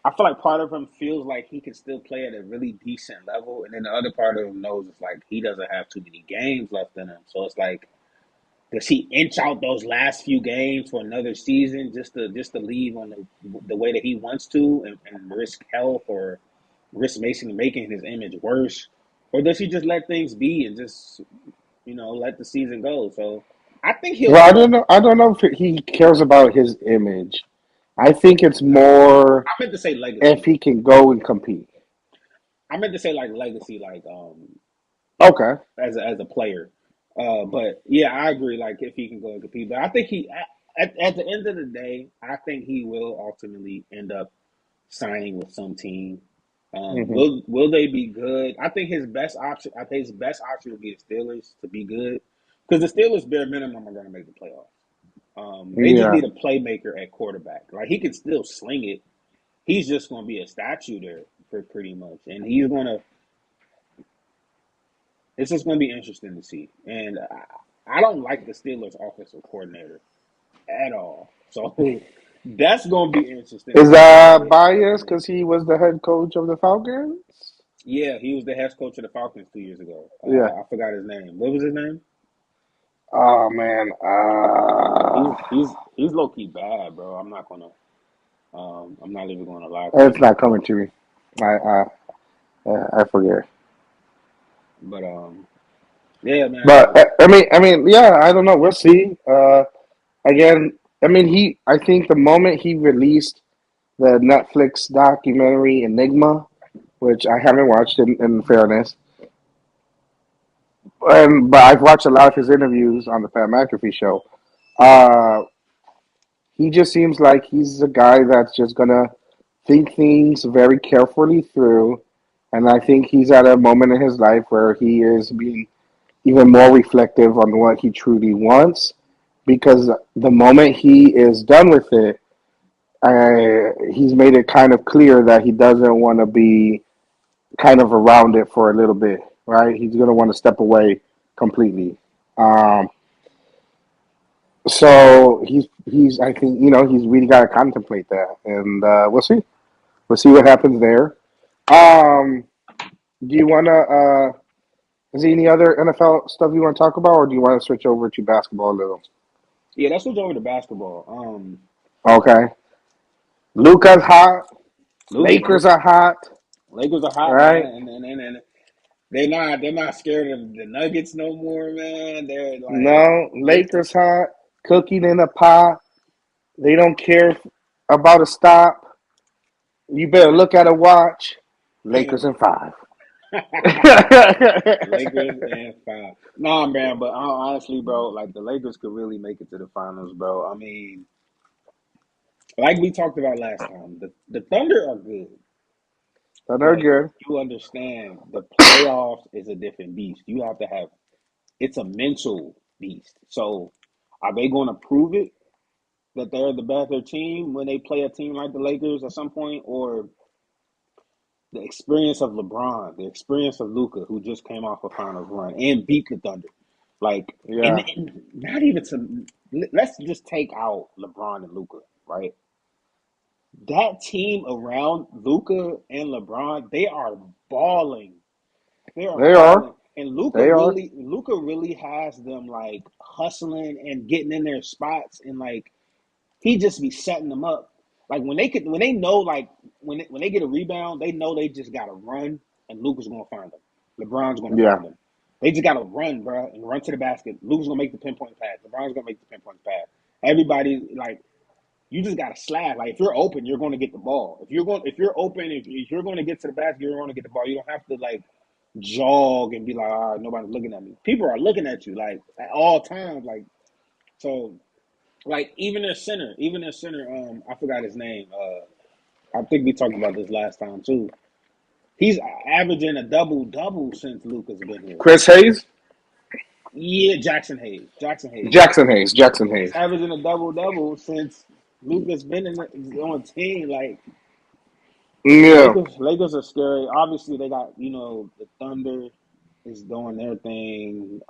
I feel like part of him feels like he can still play at a really decent level, and then the other part of him knows it's like he doesn't have too many games left in him. So it's like, does he inch out those last few games for another season just to leave on the way that he wants to and risk health or risk making his image worse, or does he just let things be and just let the season go? So I think he'll Well, I end don't up. know. I don't know if he cares about his image. I think it's I more meant to say if legacy. he can go and compete. I meant to say like legacy, like Okay. as a player. But yeah, I agree. Like if he can go and compete, but I think at the end of the day, I think he will ultimately end up signing with some team. Hmm. Will they be good? I think his best option. I think his best option would be the Steelers to be good because the Steelers bare minimum are going to make the playoffs. They just Yeah. need a playmaker at quarterback. Like he can still sling it. He's just going to be a statue there for pretty much, and he's going to. It's just going to be interesting to see. And I don't like the Steelers' offensive coordinator at all. So that's going to be interesting to Is see how that they biased implement it. because he was the head coach of the Falcons? Yeah, he was the head coach of the Falcons 2 years ago. Yeah. I forgot his name. What was his name? Oh man. He's low key bad, bro. I'm not even gonna lie to It's you. not coming to me. I forget. But yeah, man. But I mean, yeah. I don't know. We'll see. Again, I mean, I think the moment he released the Netflix documentary Enigma, which I haven't watched in fairness, but I've watched a lot of his interviews on the Pat McAfee show. Uh, he just seems like he's a guy that's just gonna think things very carefully through, and I think he's at a moment in his life where he is being even more reflective on what he truly wants. Because the moment he is done with it, he's made it kind of clear that he doesn't want to be kind of around it for a little bit, right? He's going to want to step away completely. Um, so he's I think he's really got to contemplate that, and we'll see what happens there. Um, do you want to? Is there any other NFL stuff you want to talk about, or do you want to switch over to basketball a little? Yeah, let's switch over to basketball. Okay, Luca's hot. Luke, Lakers are hot. Lakers are hot, man, Right? and they're not scared of the Nuggets no more, man. They're like No, they Lakers hot. Cooking in a pot. They don't care about a stop. You better look at a watch. Lakers in five. Lakers and five. Nah, man, but honestly, bro, like the Lakers could really make it to the finals, bro. I mean, like we talked about last time, the Thunder are good, They're but good. you understand the playoffs is a different beast. You have to have it's a mental beast. So, are they going to prove it that they're the better team when they play a team like the Lakers at some point, or the experience of LeBron, the experience of Luca, who just came off a finals run and beat the Thunder. Like, Yeah. and not even to, let's just take out LeBron and Luca, right? That team around Luca and LeBron, they are balling. They are They are. balling. And Luca They are. really, Luca really has them like hustling and getting in their spots and like he just be setting them up. Like when they know like when they get a rebound, they know they just got to run, and Luka's gonna find them. LeBron's gonna Yeah. find them. They just gotta run, bro, and run to the basket. Luka's gonna make the pinpoint pass. LeBron's gonna make the pinpoint pass. Everybody like you just gotta slash. Like if you're open, you're gonna get the ball. If you're open, if you're gonna get to the basket, you're gonna get the ball. You don't have to like jog and be like, all right, nobody's looking at me. People are looking at you like at all times. Like so, like even their center, I forgot his name. I think we talked about this last time too. He's averaging a double double since Luka's been here. Chris Hayes, Yeah, Jackson Hayes. Jackson Hayes. Jackson Hayes, Jackson He's Hayes. averaging a double double since Luka's been on the team. Like Yeah, Lakers are scary. Obviously, they got the Thunder is doing their thing.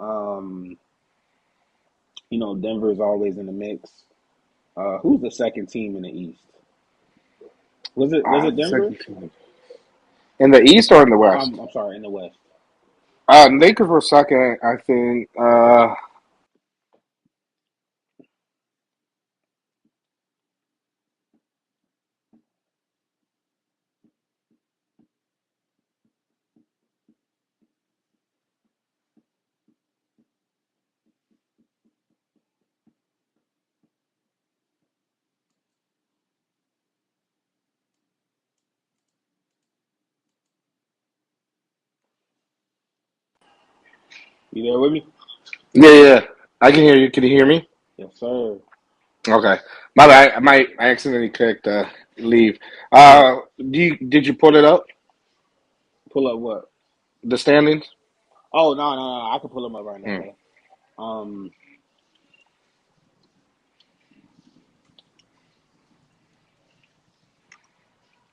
Denver is always in the mix. Who's the second team in the East? Was it Denver? second team in the East or in the West? I'm sorry, in the West. Lakers were second, I think. You there with me? Yeah, yeah. I can hear you. Can you hear me? Yes, sir. Okay. My bad. I accidentally clicked leave. Yeah. Did you pull it up? Pull up what? The standings? Oh no! I can pull them up right now, Hmm. brother. Um,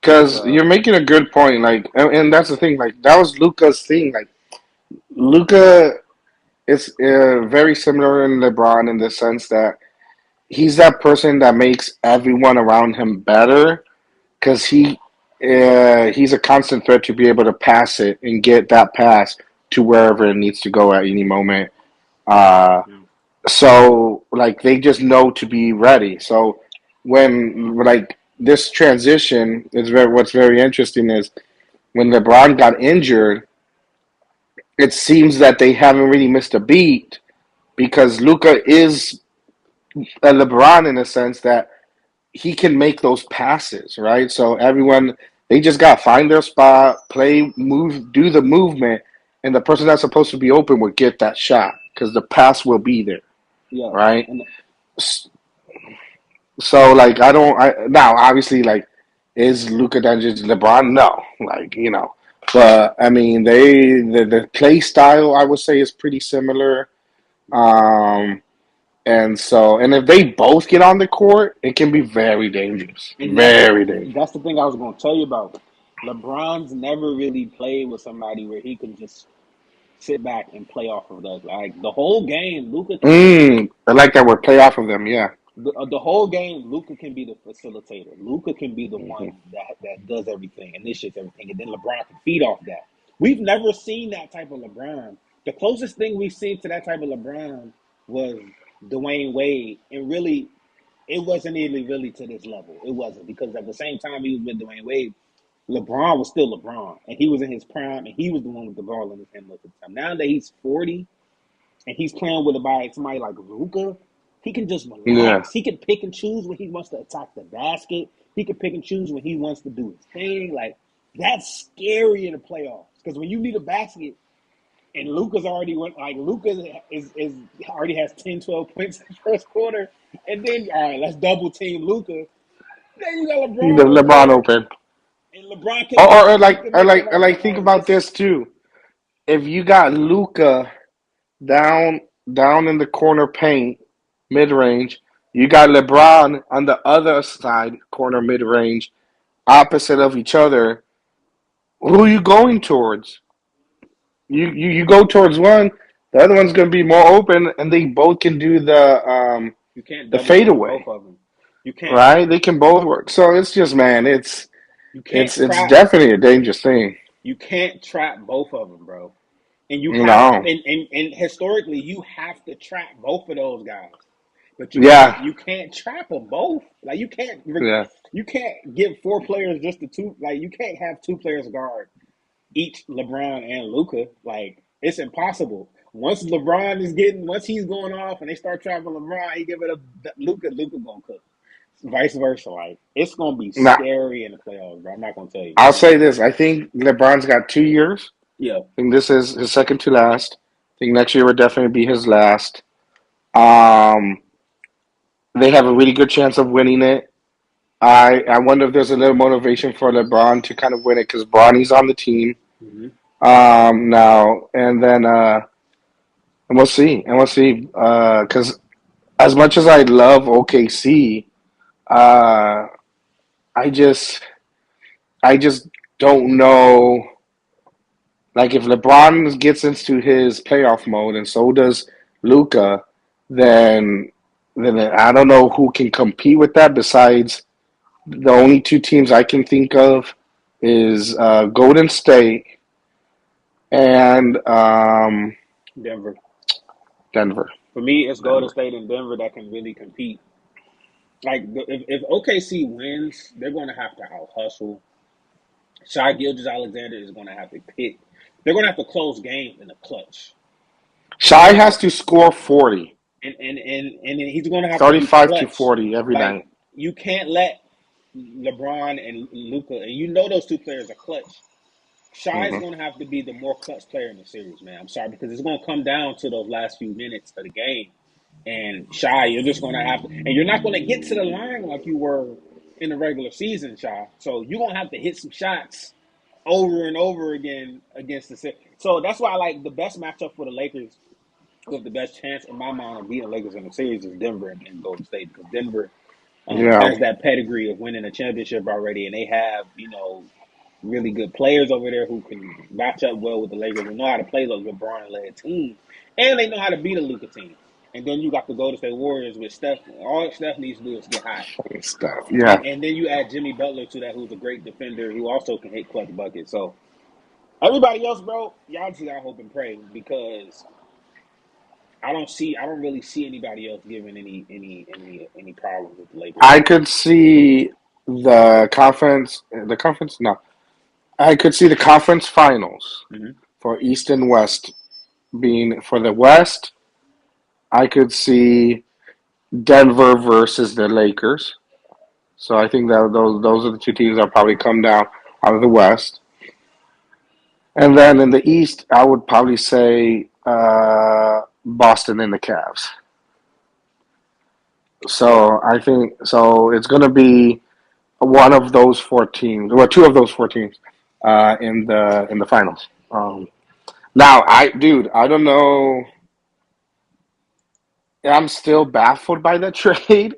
it's Because you're making a good point, like, and that's the thing, like, that was Luca's thing. Like, Luca is very similar in LeBron in the sense that he's that person that makes everyone around him better because he's a constant threat to be able to pass it and get that pass to wherever it needs to go at any moment. Uh, yeah. so like they just know to be ready. So when like this transition is what's very interesting is when LeBron got injured, it seems that they haven't really missed a beat because Luca is a LeBron in a sense that he can make those passes, right? So everyone they just got to find their spot, play, move, do the movement, and the person that's supposed to be open will get that shot because the pass will be there, Yeah, right? and So like I don't now obviously like is Luka Doncic LeBron? No, like but I mean the play style I would say is pretty similar. Um, and if they both get on the court, it can be very dangerous, and very dangerous. that's the thing I was going to tell you about. LeBron's never really played with somebody where he can just sit back and play off of that. Like the whole game, Luca can be I like that word. Play off of them, yeah. the whole game. Luca can be the facilitator. Luca can be the Hmm. one that does everything, initiates everything, and then LeBron can feed off that. We've never seen that type of LeBron. The closest thing we've seen to that type of LeBron was Dwayne Wade, and really, it wasn't really to this level. It wasn't because at the same time he was with Dwayne Wade, LeBron was still LeBron, and he was in his prime, and he was the one with the ball in his hand most of the time. Now that he's 40 and he's playing with somebody like Luka, he can just Yeah, relax. He can pick and choose when he wants to attack the basket. He can pick and choose when he wants to do his thing. Like that's scary in the playoffs because when you need a basket and Luca's already went like Luca is already has 10, 12 points in the first quarter, and then all right, let's double team Luca. Then you got the LeBron over LeBron there, open, and LeBron can or, make or he like can or make like or somebody like like, think oh, about this this too. If you got Luca down down in the corner paint, mid range, you got LeBron on the other side, corner mid range, opposite of each other. Who are you going towards? You go towards one, the other one's going to be more open, and they both can do you can't the double team both fadeaway, of them. You can't right? They can both work. So it's just man, it's you can't it's it's trap definitely a dangerous thing. you can't trap both of them, bro. And you have No, and historically you have to trap both of those guys. But yeah, you can't trap them both. Like yeah, you can't give four players just the two. Like you can't have two players guard each LeBron and Luca. Like it's impossible. once he's going off and they start traveling LeBron, he give it a Luca gonna cook. Vice versa, like it's gonna be Now, scary in the playoffs, bro. I'm not gonna tell you. I'll say this. I think LeBron's got 2 years. Yeah. I think this is his second to last. I think next year would definitely be his last. Um, they have a really good chance of winning it. I wonder if there's a little motivation for LeBron to kind of win it because Bronny's on the team Hmm. now, and we'll see, because as much as I love OKC, uh, I just I just don't know. Like if LeBron gets into his playoff mode and so does Luca, then I don't know who can compete with that. Besides, the only two teams I can think of is Golden State and Denver. Denver. For me, it's Golden Denver. State and Denver that can really compete. Like if OKC wins, they're going to have to out hustle. Shai Gilgeous-Alexander is going to have to pick. They're going to have to close games in the clutch. They're Shai going to has have to score 40, and he's going to have to be 35 to clutch. 40 every Like night. you can't let LeBron and Luca, and you know those two players are clutch. Shy's Hmm. going to have to be the more clutch player in the series, man. I'm sorry because it's going to come down to those last few minutes of the game. And Shy, you're just going to have to, and you're not going to get to the line like you were in the regular season, Shy. So you're going to have to hit some shots over and over again against the Sixers. So that's why I like the best matchup for the Lakers with the best chance in my mind of beating the Lakers in the series is Denver and Golden State because Denver Yeah, has that pedigree of winning a championship already, and they have really good players over there who can match up well with the Lakers and know how to play those LeBron-led teams, and they know how to beat a Luka team. And then you got the Golden State Warriors with Steph. All Steph needs to do is get hot, stuff. Yeah, and then you add Jimmy Butler to that, who's a great defender who also can hit clutch buckets. So everybody else, bro, y'all just got hope and pray because I don't really see anybody else giving any problems with the Lakers. I could see the conference. No, I could see the conference finals Mm-hmm. for East and West being for the West. I could see Denver versus the Lakers. So I think that those are the two teams that probably come down out of the West. And then in the East, I would probably say Boston and the Cavs. Yeah. So I think so. It's going to be one of those four teams, or two of those four teams, in the finals. Now, I don't know. I'm still baffled by that trade.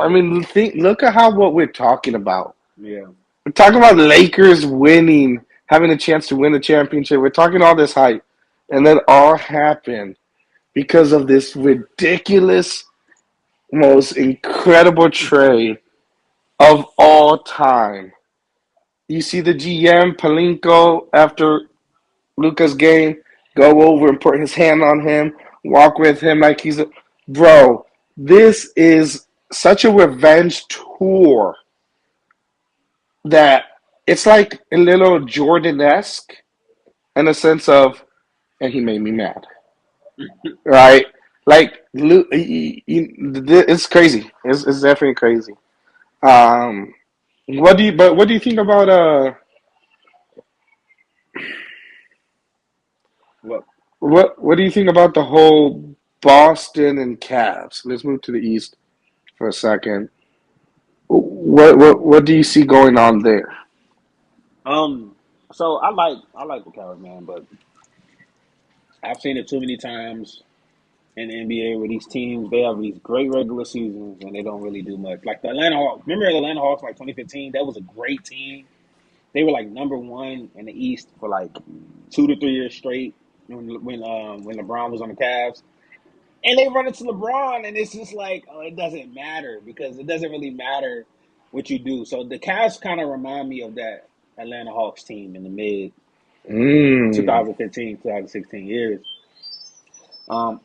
I mean, look at what we're talking about. Yeah. We're talking about Lakers winning, having a chance to win the championship. We're talking all this hype, and then all happened because of this ridiculous, most incredible trade of all time. You see the GM Palinko after Luca's game go over and put his hand on him, walk with him like he's a bro. This is such a revenge tour that it's like a little Jordan esque in a sense of, and he made me mad, right? Like it's crazy. It's definitely crazy. Um, what do you think about Look, what do you think about the whole Boston and Cavs? Let's move to the East for a second. What do you see going on there? um, so I like the Cowboys, man, but I've seen it too many times in the NBA where these teams they have these great regular seasons and they don't really do much. Like the Atlanta Hawks. Remember the Atlanta Hawks like 2015? That was a great team. They were like number one in the East for like 2 to 3 years straight when LeBron was on the Cavs. And they run into LeBron, and it's just like, oh, it doesn't matter because it doesn't really matter what you do. So the Cavs kind of remind me of that Atlanta Hawks team in the mid Mm, 2015, 2016 years.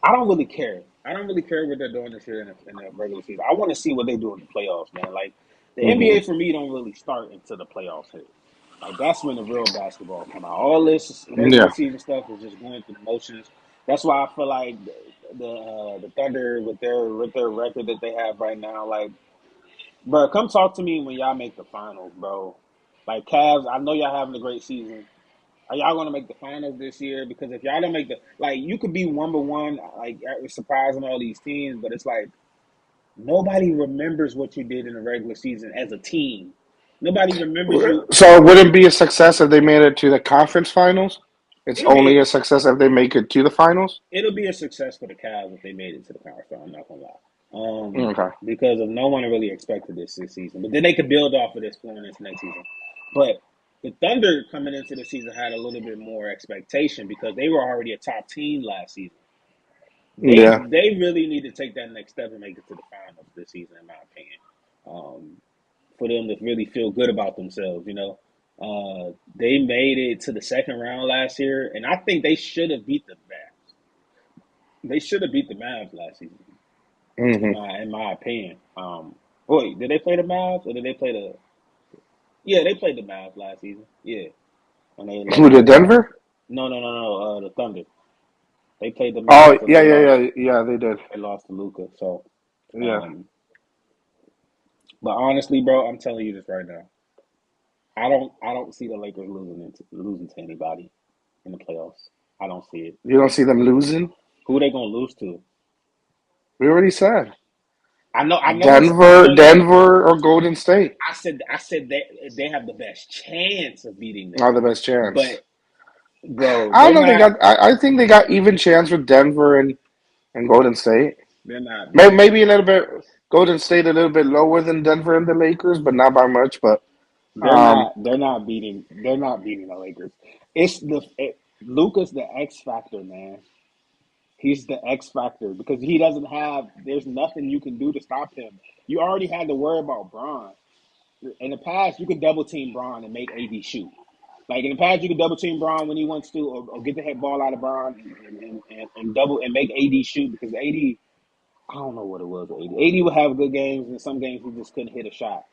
I don't really care. I don't really care what they're doing this year in the regular season. I want to see what they do in the playoffs, man. Like the NBA hmm for me don't really start until the playoffs hit. Like that's when the real basketball come out. All this regular Yeah. season stuff is just going through the motions. That's why I feel like the Thunder with their record that they have right now, like, bro, come talk to me when y'all make the finals, bro. Like Cavs, I know y'all having a great season. Are y'all going to make the finals this year? Because if y'all don't make the, like, you could be #1, like, surprising all these teams, but it's like nobody remembers what you did in the regular season as a team. Nobody remembers you. So it wouldn't be a success if they made it to the conference finals. It's It'll only be a success if they make it to the finals. it'll be a success for the Cavs if they made it to the conference. I'm not gonna lie, Okay. because of no one really expected this season. But then they could build off of this going into next season. But the Thunder coming into the season had a little bit more expectation because they were already a top team last season. Yeah. They really need to take that next step and make it to the finals this season, in my opinion. For them to really feel good about themselves, they made it to the second round last year, and I think they should have beat the Mavs. They should have beat the Mavs last season, Hmm. in my opinion. Wait, did they play the Mavs or did they play the? Yeah, they played the Mavs last season. Yeah, when they Who lost to did Luca. Denver? No. The Thunder. They played the Oh Mavs and yeah, yeah, yeah, yeah. They did. they lost to Luca. So, Yeah. um, but honestly, bro, I'm telling you this right now. I don't see the Lakers losing to anybody in the playoffs. I don't see it. You don't see them losing. Who they gonna lose to? We already said I know we Denver, no no. Denver, or Golden State I said they have the best chance of beating are them, the best chance. but bro, I they're don't know. They not. got. I think they got even chance with Denver and Golden State. They're not beating. Maybe a little bit. Golden State a little bit lower than Denver and the Lakers, but not by much. But They're um, not. They're not beating. They're not beating the Lakers. Luca's the X factor, man. He's the X factor because he doesn't have. There's nothing you can do to stop him. You already had to worry about Braun. In the past, you could double team Braun and make AD shoot. Like in the past, you could double team Braun when he wants to, or get the head ball out of Braun and double and make AD shoot because AD. I don't know what it was. With AD. AD would have good games, and some games he just couldn't hit a shot.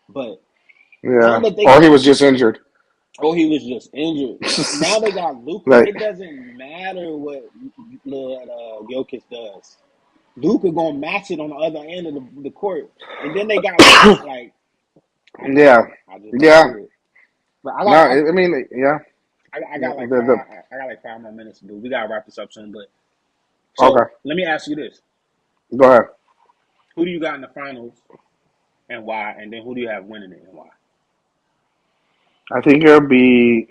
But now yeah. that they Or he got, was just injured. oh, he was just injured. Now they got Luca. Like It doesn't matter what Jokic does. Luca gonna match it on the other end of the court, and then they got like I don't yeah, know. I just don't see yeah. it. But No, I mean, yeah. I got like The five. I got like 5 more minutes to do. We gotta wrap this up soon. But so okay. let me ask you this: Go ahead. who do you got in the finals and why? And then who do you have winning it and why? I think it'll be.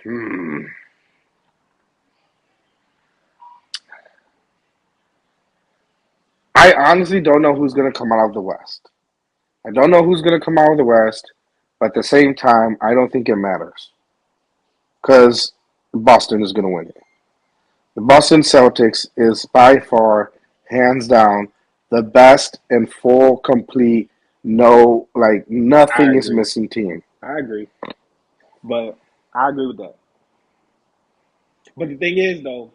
Hmm. I honestly don't know who's gonna come out of the West. I don't know who's gonna come out of the West, but at the same time, I don't think it matters because Boston is gonna win it. The Boston Celtics is by far, hands down, the best and full, complete, no, like I nothing is agree. missing team. I agree. But I agree with that. But the thing is, though,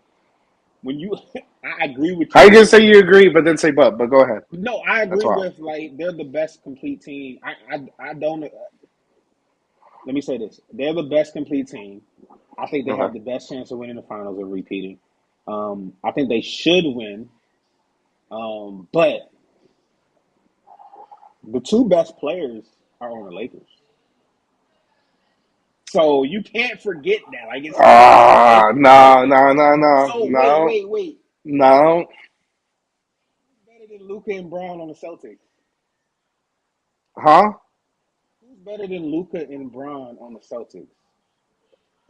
when you, I agree with How you you. gonna say you agree, but then say but go ahead. No, I That's agree why. with like they're the best complete team. I don't. Let me say this: they're the best complete team. I think they have Okay. the best chance of winning the finals and repeating. I think they should win. But the two best players are on the Lakers, so you can't forget that. Like it's not like No, no, no, no, so. no, Wait. no. Who's better than Luca and Brown on the Celtics? Huh? Who's better than Luca and Brown on the Celtics?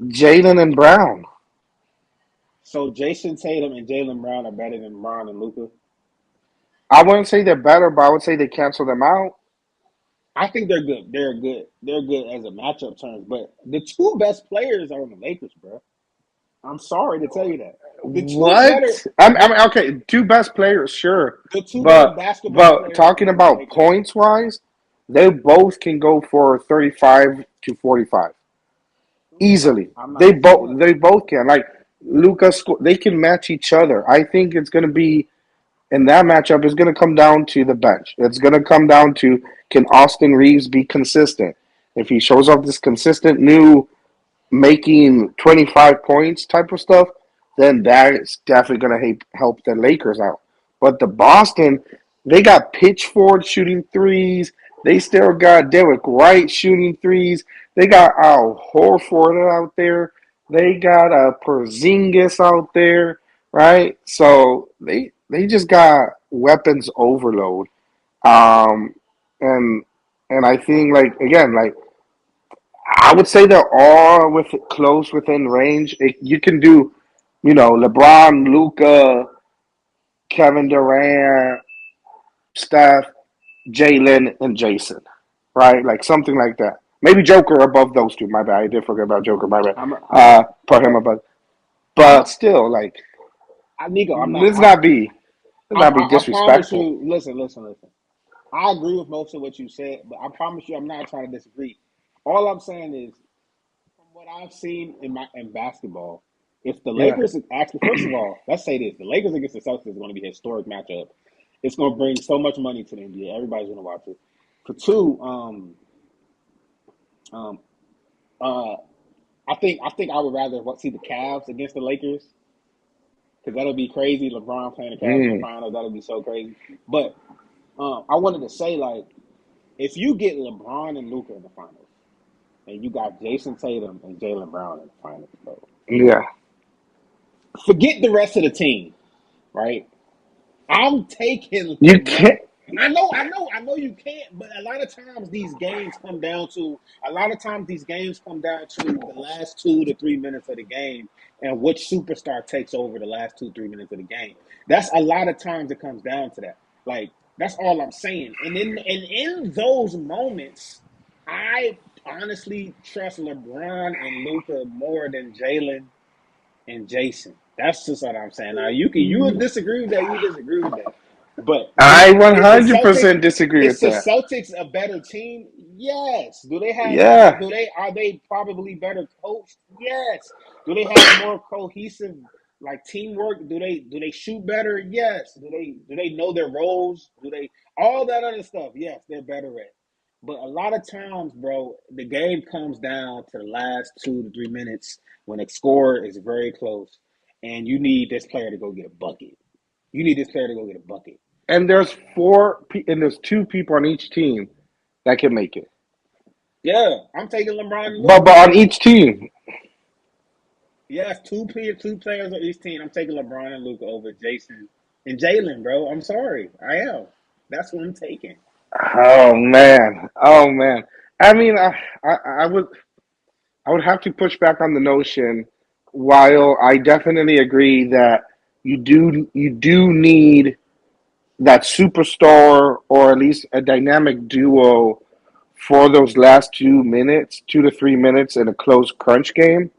Jalen and Brown. So Jason Tatum and Jalen Brown are better than Brown and Luca. I wouldn't say they're better, but I would say they cancel them out. I think they're good. They're good. They're good as a matchup terms. But the two best players are on the Lakers, bro. I'm sorry to tell you that. The two better, What? I mean, okay, two best players, sure, the two better but basketball but players are talking on the about Lakers. points wise, they both can go for 35 to 45 easily. I'm not saying that. They both can. Like Lucas, they can match each other. I think it's going to be in that matchup. It's going to come down to the bench. It's going to come down to can Austin Reeves be consistent? If he shows up this consistent new making 25 points type of stuff, then that's definitely going to help the Lakers out. But the Boston, they got Pitchford shooting threes. They still got Derek White shooting threes. They got Al Horford out there. They got Porzingis out there, right? So they just got weapons overload. Um, and and I think like again like I would say they're all close within range. You can do, LeBron, Luca, Kevin Durant, Steph, Jalen, and Jason, right? Like something like that. Maybe Joker above those two. My bad. I did forget about Joker. My bad. I'm I'm Put him okay. above. I'm But a, still, like, Nico. I'm not. let's not be let's not be I promise disrespectful. you. Listen. I agree with most of what you said, but I promise you, I'm not trying to disagree. All I'm saying is, from what I've seen in basketball, if the Yeah. Lakers actually, first of all, let's say this: the Lakers against the Celtics is going to be a historic matchup. It's going to bring so much money to the NBA. Everybody's going to watch it. For two, um, uh, I think I would rather see the Cavs against the Lakers because that'll be crazy. LeBron playing the Cavs in the Mm. finals, that'll be so crazy. But I wanted to say, like, if you get LeBron and Luca in the finals, and you got Jason Tatum and Jalen Brown in the finals, bro, Yeah. forget the rest of the team, right? I'm taking You LeBron. can't. I know you can't, but a lot of times these games come down to the last 2 to 3 minutes of the game and which superstar takes over the last 2 3 minutes of the game. That's a lot of times it comes down to that. Like that's all I'm saying. And in those moments, I honestly trust LeBron and Luca more than Jalen and Jason. That's just what I'm saying. Now you would disagree with that. You disagree with that. But I is the 100% disagree with that. Celtics a better team? Yes. Do they have Yeah. are they probably better coached? Yes. Do they have more cohesive like teamwork? Do they shoot better? Yes. Do they know their roles? Do they all that other stuff? Yes, they're better at. But a lot of times, bro, the game comes down to the last 2 to 3 minutes when the score is very close, and you need this player to go get a bucket. You need this player to go get a bucket. And and there's two people on each team that can make it. Yeah, I'm taking LeBron and But Luca. but on each team, Yes, two players on each team. I'm taking LeBron and Luca over Jason and Jalen, bro. I'm sorry, I am. That's what I'm taking. oh man. I mean, I, I would I would have to push back on the notion. While I definitely agree that you do need that superstar or at least a dynamic duo for those last 2 minutes, 2 to 3 minutes in a close crunch game.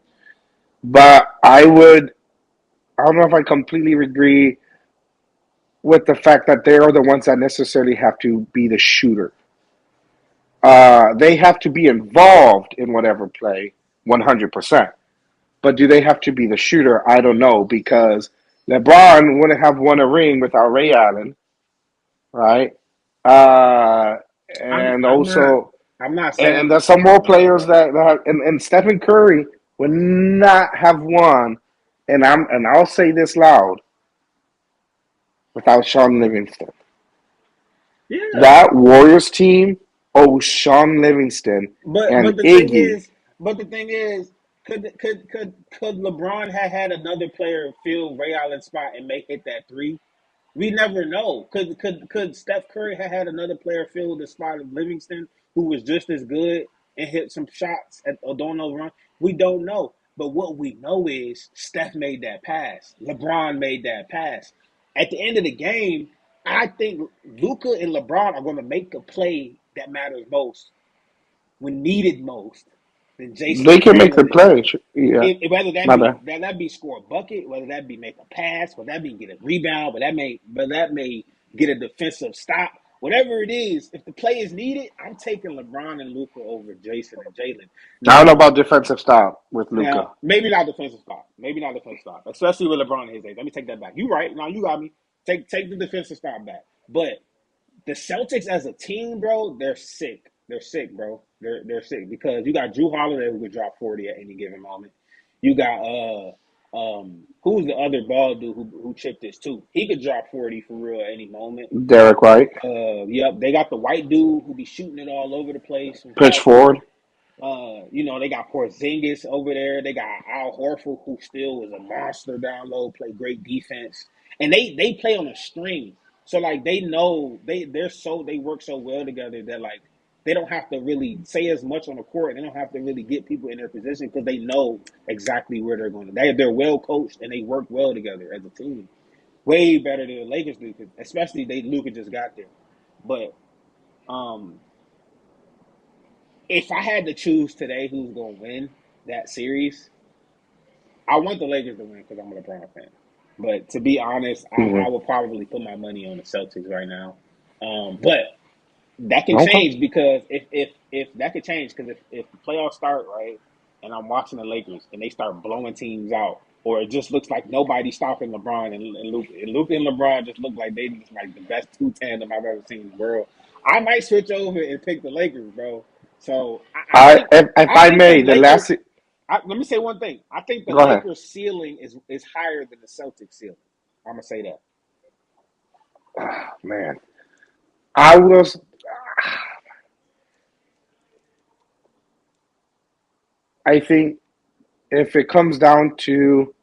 But I don't know if I completely agree with the fact that they are the ones that necessarily have to be the shooter. They have to be involved in whatever play, 100%. But do they have to be the shooter? I don't know because LeBron wouldn't have won a ring without Ray Allen, right? Uh, I'm and I'm not also, I'm not and saying there's some more players and Stephen Curry would not have won. And I'll say this loud without Sean Livingston. yeah. That Warriors team, oh Sean Livingston But and but the thing Iggy. is, could LeBron have had another player fill Ray Allen's spot and make hit that three? We never know. Could Steph Curry have had another player fill the spot of Livingston who was just as good and hit some shots at O'Donnell run? We don't know. But what we know is Steph made that pass. LeBron made that pass. At the end of the game, I think Luca and LeBron are going to make a play that matters most when needed most than Jason They and can make the Jalen. play. Yeah, Whether that my be bad. that be score a bucket, whether that be make a pass, whether that be get a rebound, but that may get a defensive stop. Whatever it is, if the play is needed, I'm taking LeBron and Luca over Jason and Jalen. I don't know Now, about defensive style with Luca. maybe not defensive stop, maybe not defensive stop, especially with LeBron in his age. Let me take that back. You right? Now you got me. Take the defensive stop back. But the Celtics as a team, bro, they're sick. They're sick, bro. They're sick because you got Drew Holiday who could drop 40 at any given moment. You got who's the other ball dude who chipped this too? He could drop 40 for real at any moment. Derek White, Yep, they got the white dude who be shooting it all over the place from pitch half court. forward. They got Porzingis over there. They got Al Horford, who still is a monster down low, play great defense, and they play on a string. So like they know they work so well together that like they don't have to really say as much on the court. They don't have to really get people in their position because they know exactly where they're going. They're well coached and they work well together as a team. Way better than the Lakers do, especially Luka just got there. But um, if I had to choose today who's going to win that series, I want the Lakers to win because I'm a LeBron fan. But to be honest, I Mm-hmm. would probably put my money on the Celtics right now. But that can Okay. change because if that could change because if the playoffs start right and I'm watching the Lakers and they start blowing teams out or it just looks like nobody's stopping LeBron and Luke and LeBron just look like they just like the best two tandem I've ever seen in the world. I might switch over and pick the Lakers, bro. So If I I think the may, the Lakers. last. Let me say one thing. I think the Go ahead. Lakers ceiling is higher than the Celtics ceiling. I'm gonna say that. Man, I was. I think if it comes down to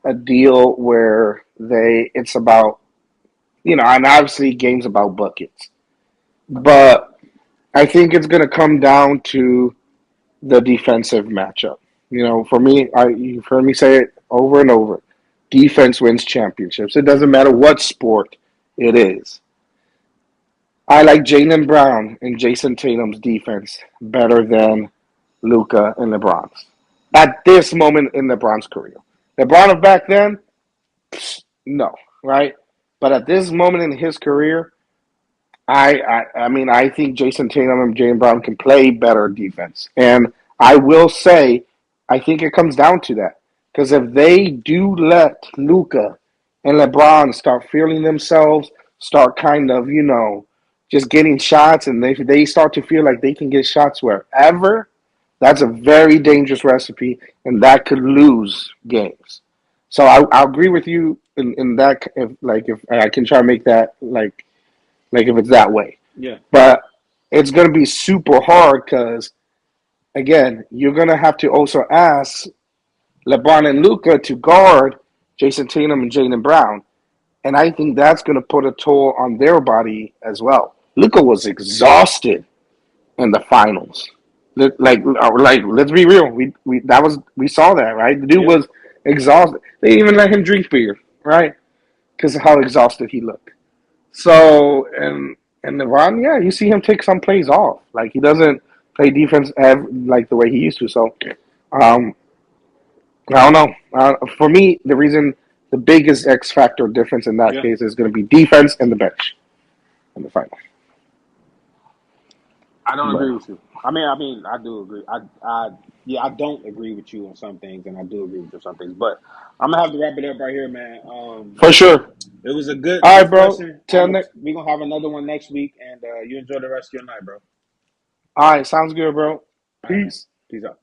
a deal where it's about, and obviously games about buckets, but I think it's going to come down to the defensive matchup. For me, you've heard me say it over and over. Defense wins championships. It doesn't matter what sport it is. I like Jaylen Brown and Jason Tatum's defense better than Luca and LeBron's. At this moment in LeBron's career. LeBron of back then, no, right? But at this moment in his career, I think Jason Tatum and Jaylen Brown can play better defense. And I will say, I think it comes down to that. Because if they do let Luca and LeBron start feeling themselves, start kind of, just getting shots, and they start to feel like they can get shots wherever, that's a very dangerous recipe, and that could lose games. So I agree with you in that. If I can try to make that like if it's that way. Yeah, But it's going to be super hard because, again, you're going to have to also ask LeBron and Luca to guard Jason Tatum and Jaylen Brown. And I think that's going to put a toll on their body as well. Luca was exhausted in the finals. Let's be real. We saw that, right? The dude yeah, was exhausted. They even let him drink beer, right? Because of how exhausted he looked. So and LeBron, yeah, you see him take some plays off. Like he doesn't play defense like the way he used to. So um, I don't know. For me, the biggest X factor difference in that yeah. case is going to be defense and the bench in the final. I don't But agree with you. I do agree. I don't agree with you on some things, and I do agree with you on some things. But I'm gonna have to wrap it up right here, man. for sure. It was a good All right, bro. discussion. Till next. We gonna have another one next week, and you enjoy the rest of your night, bro. All right, sounds good, bro. All right, man. Peace. Peace out.